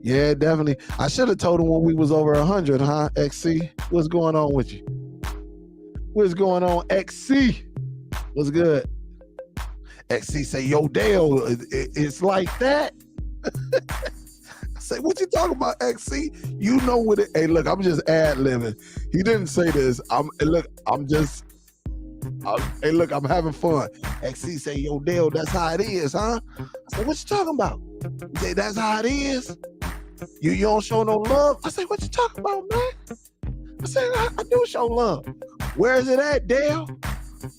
S1: Yeah, definitely. I should have told him when we was over 100, huh, XC? What's going on with you? What's going on, XC? What's good? XC say, yo, Dale, it's like that. I say, what you talking about, XC? You know what it, hey, look, I'm just ad-libbing. He didn't say this. I'm having fun. XC say, yo, Dale, that's how it is, huh? I said, what you talking about? He say, that's how it is? You don't show no love? I say, what you talking about, man? I say, I do show love. Where is it at, Dale?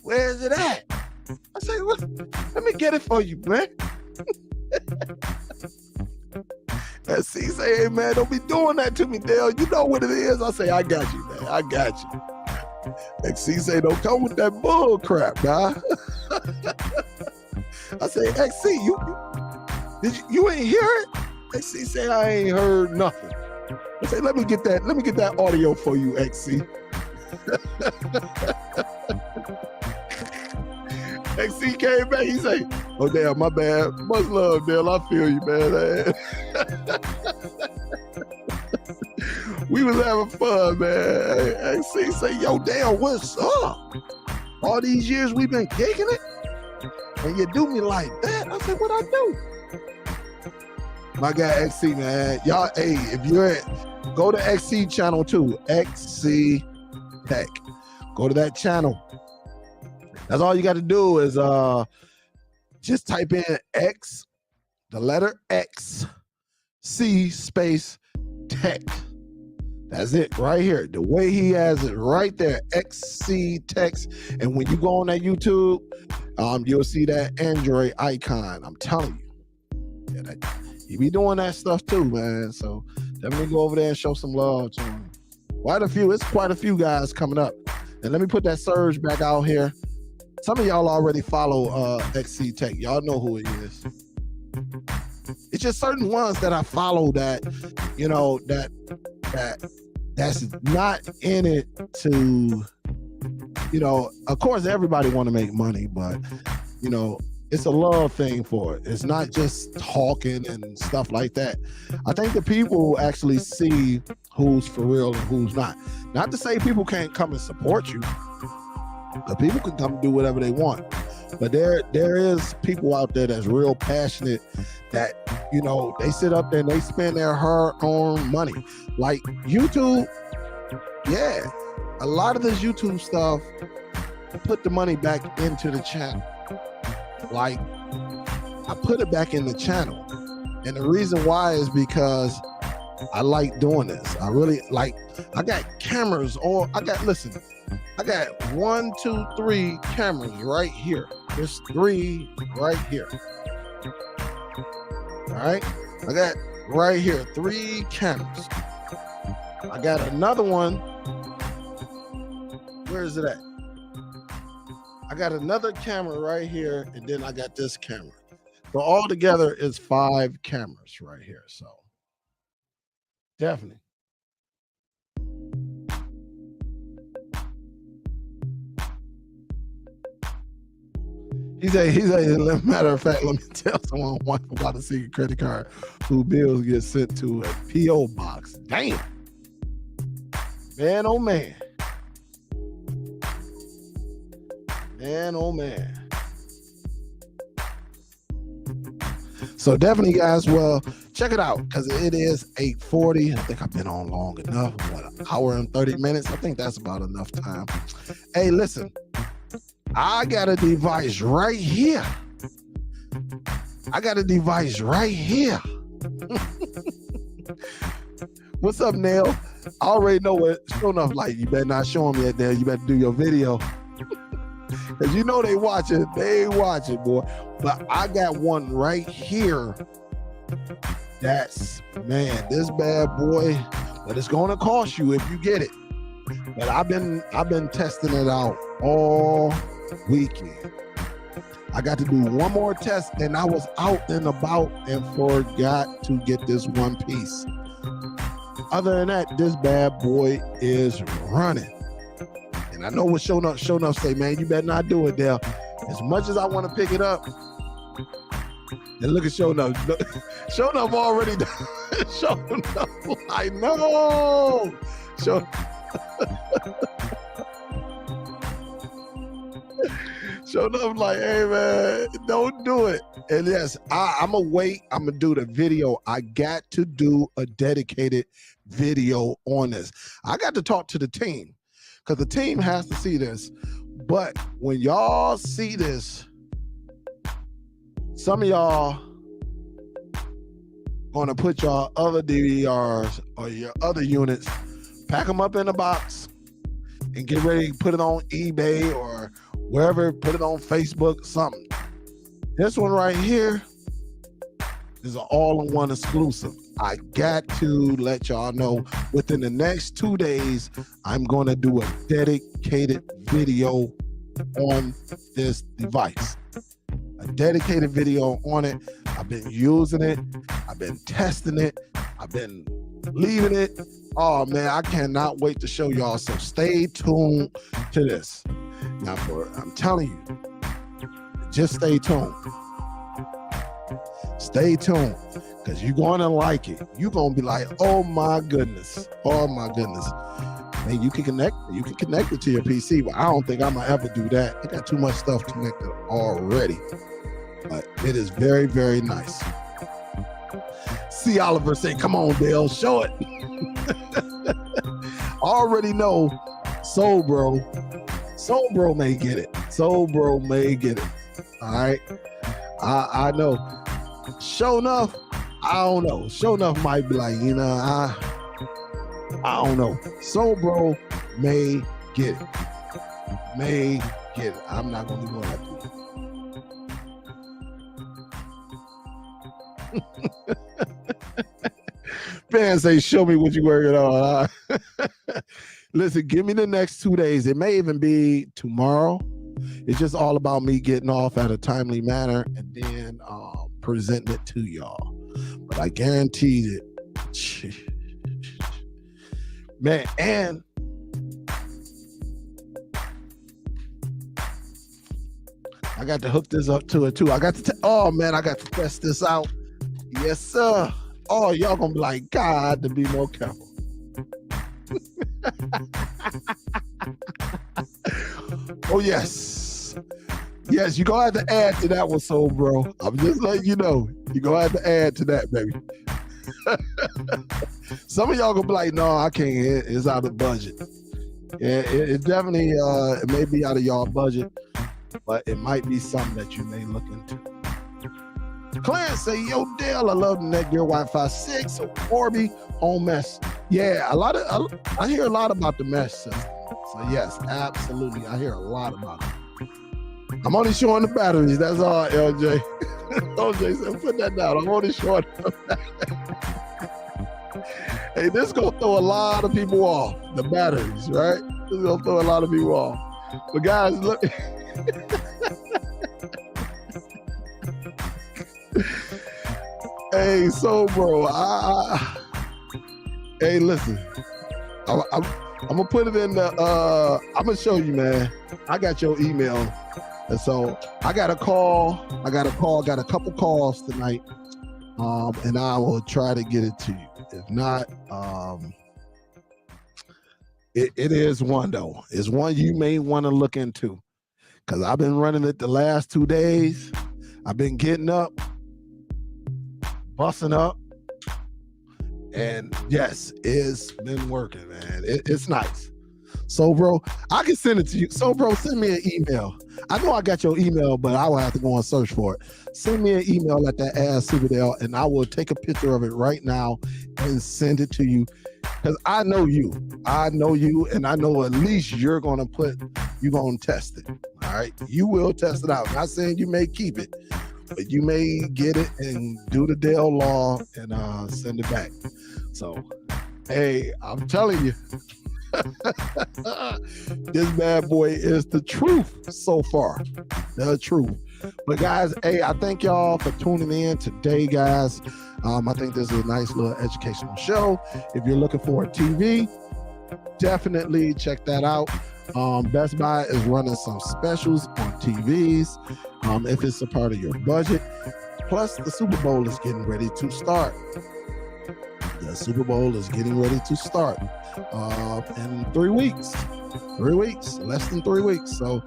S1: Where is it at? I say, what? Let me get it for you, man. XC say, hey, man, don't be doing that to me, Dale. You know what it is. I say, I got you, man. I got you. XC say, don't come with that bull crap, nah. I say, XC, you ain't hear it? XC say, I ain't heard nothing. I say, let me get that audio for you, XC. XC came back, he say, oh damn, my bad. Much love, Dale. I feel you, man. We was having fun, man. XC say, yo, Dale, what's up? All these years we've been kicking it, and you do me like that. I said, what I do? My guy XC, man. Y'all, hey, if you're at, go to XC channel too. XC Tech. Go to that channel. That's all you got to do is just type in X, the letter X, C space Tech. That's it right here. The way he has it right there, XC Text. And when you go on that YouTube, you'll see that Android icon. I'm telling you. Yeah, he be doing that stuff too, man. So definitely go over there and show some love to him. It's quite a few guys coming up. And let me put that surge back out here. Some of y'all already follow XC Tech. Y'all know who it is. It's just certain ones that I follow that, you know, that's not in it to, you know, of course everybody want to make money, but, you know, it's a love thing for it. It's not just talking and stuff like that. I think the people actually see who's for real and who's not. Not to say people can't come and support you. The people can come do whatever they want. But there is people out there that's real passionate that, you know, they sit up there and they spend their hard-earned money. Like YouTube, yeah, a lot of this YouTube stuff put the money back into the channel. Like, I put it back in the channel. And the reason why is because I like doing this. I really like, I got cameras or I got 1, 2, 3 cameras right here. There's 3 right here. All right. I got right here 3 cameras. I got another one. Where is it at? I got another camera right here, and then I got this camera. So all together is 5 cameras right here. So definitely. He's a matter of fact, let me tell someone about a secret credit card whose bills get sent to a P.O. box. Damn. Man, oh man. Man, oh man. So definitely, guys, well, check it out because it is 8:40. I think I've been on long enough. What, an hour and 30 minutes? I think that's about enough time. Hey, listen. I got a device right here. I got a device right here. What's up, Neil? I already know what. Sure enough, like, you better not show them yet, Neil. You better do your video. Because you know they watch it. They watch it, boy. But I got one right here. That's, man, this bad boy. But it's going to cost you if you get it. But I've been testing it out all weekend. I got to do one more test, and I was out and about and forgot to get this one piece. Other than that, this bad boy is running. And I know what Show Enough say, man, you better not do it, Dale. As much as I want to pick it up, and look at Show Enough. Show Enough already done. Show Enough, I know. Show Enough like, hey, man, don't do it. And yes, I'm going to wait. I'm going to do the video. I got to do a dedicated video on this. I got to talk to the team because the team has to see this. But when y'all see this, some of y'all gonna put your other DVRs or your other units, pack them up in a box and get ready to put it on eBay or wherever, put it on Facebook, something. This one right here is an all-in-one exclusive. I got to let y'all know within the next 2 days, I'm gonna do a dedicated video on this device. A dedicated video on it. I've been using it. I've been testing it. I've been leaving it. Oh man, I cannot wait to show y'all. So stay tuned to this. Now, I'm telling you, just stay tuned. Stay tuned, because you're gonna like it. You're gonna be like, oh my goodness. Oh my goodness. Man, you can connect it to your PC, but I don't think I'm gonna ever do that. I got too much stuff connected already. But it is very, very nice. See Oliver say, come on, Dale, show it. Already know Soul Bro may get it. Soul Bro may get it. All right. I know. Show Enough, I don't know. Show Enough might be like, you know, I don't know. Soul Bro may get it. May get it. I'm not gonna be going after you. Fans say, show me what you working on. Listen, give me the next 2 days. It may even be tomorrow. It's just all about me getting off at a timely manner and then presenting it to y'all. But I guaranteed it. Man, and I got to hook this up to it too. I got to, oh man, I got to test this out. Yes, sir. Oh, y'all gonna be like, God, to be more careful. Oh, yes. Yes, you're gonna have to add to that one, Soul Bro. I'm just letting you know. You're gonna have to add to that, baby. Some of y'all gonna be like, no, I can't. It's out of budget. Yeah, it definitely, it may be out of y'all budget, but it might be something that you may look into. Clarence say, yo, Dale, I love the Netgear Wi-Fi 6 or Orbi home mesh. Yeah, I hear a lot about the mesh system. So yes, absolutely, I hear a lot about it. I'm only showing the batteries. That's all, LJ. LJ said, put that down. I'm only showing the batteries. Hey, this is gonna throw a lot of people off. The batteries, right? This is gonna throw a lot of people off. But guys, look. Hey, so bro, hey, listen, I'm gonna put it in the, I'm gonna show you, man. I got your email, and so I got a couple calls tonight, and I will try to get it to you. If not, it is one though. It's one you may want to look into, because I've been running it the last 2 days. I've been getting up, busting up, and yes, it's been working, man. It's nice. So bro, I can send it to you. So bro, send me an email. I know I got your email, but I will have to go and search for it. Send me an email at that @SUPERDELL, and I will take a picture of it right now and send it to you, because I know you, and I know at least you're gonna test it. All right, you will test it out. I'm not saying you may keep it, but you may get it and do the Dell law and send it back. So, hey, I'm telling you, this bad boy is the truth so far. The truth. But guys, hey, I thank y'all for tuning in today, guys. I think this is a nice little educational show. If you're looking for a TV, definitely check that out. Best Buy is running some specials on TVs if it's a part of your budget. Plus, the Super Bowl is getting ready to start. The Super Bowl is getting ready to start in 3 weeks. 3 weeks, less than 3 weeks. So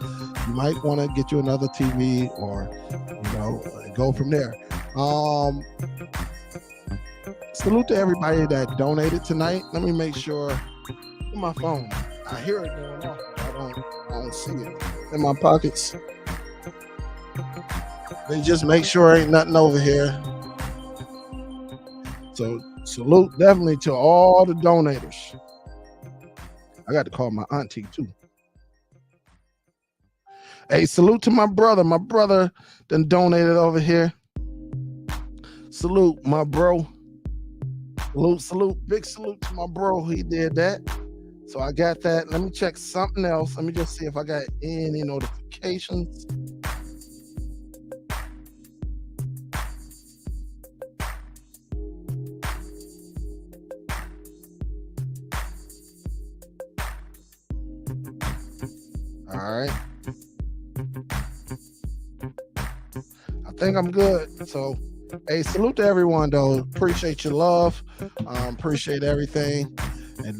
S1: you might want to get you another TV or, go from there. Salute to everybody that donated tonight. Let me make sure. My phone, I hear it going off. I don't see it in my pockets. They just make sure ain't nothing over here. So salute definitely to all the donators. I got to call my auntie too. Hey, salute to my brother. My brother done donated over here. Salute, my bro. Salute. Big salute to my bro. He did that. So I got that. Let me check something else. Let me just see if I got any notifications. All right. I think I'm good. So, hey, salute to everyone, though. Appreciate your love. Appreciate everything. And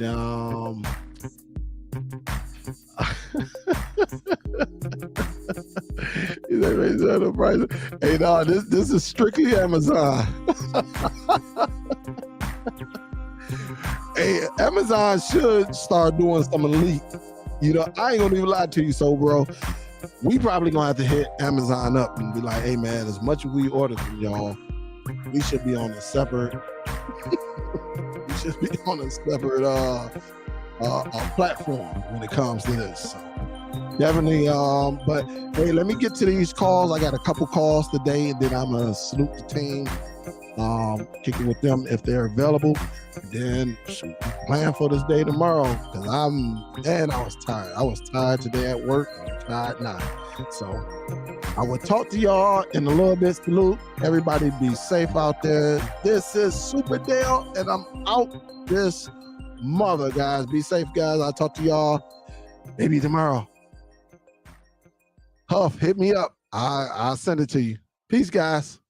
S1: hey, no, this is strictly Amazon. Hey, Amazon should start doing some elite. I ain't gonna even lie to you, so bro. We probably gonna have to hit Amazon up and be like, hey man, as much as we order from y'all, we should be on a separate platform when it comes to this. So definitely, but hey, let me get to these calls. I got a couple calls today, and then I'm gonna salute the team, kick it with them if they're available. And then plan for this day tomorrow because I was tired. I was tired today at work. I'm tired now. So I will talk to y'all in a little bit. Salute. Everybody be safe out there. This is SUPERDELL, and I'm out this mother, guys. Be safe, guys. I'll talk to y'all maybe tomorrow. Huff, hit me up. I'll send it to you. Peace, guys.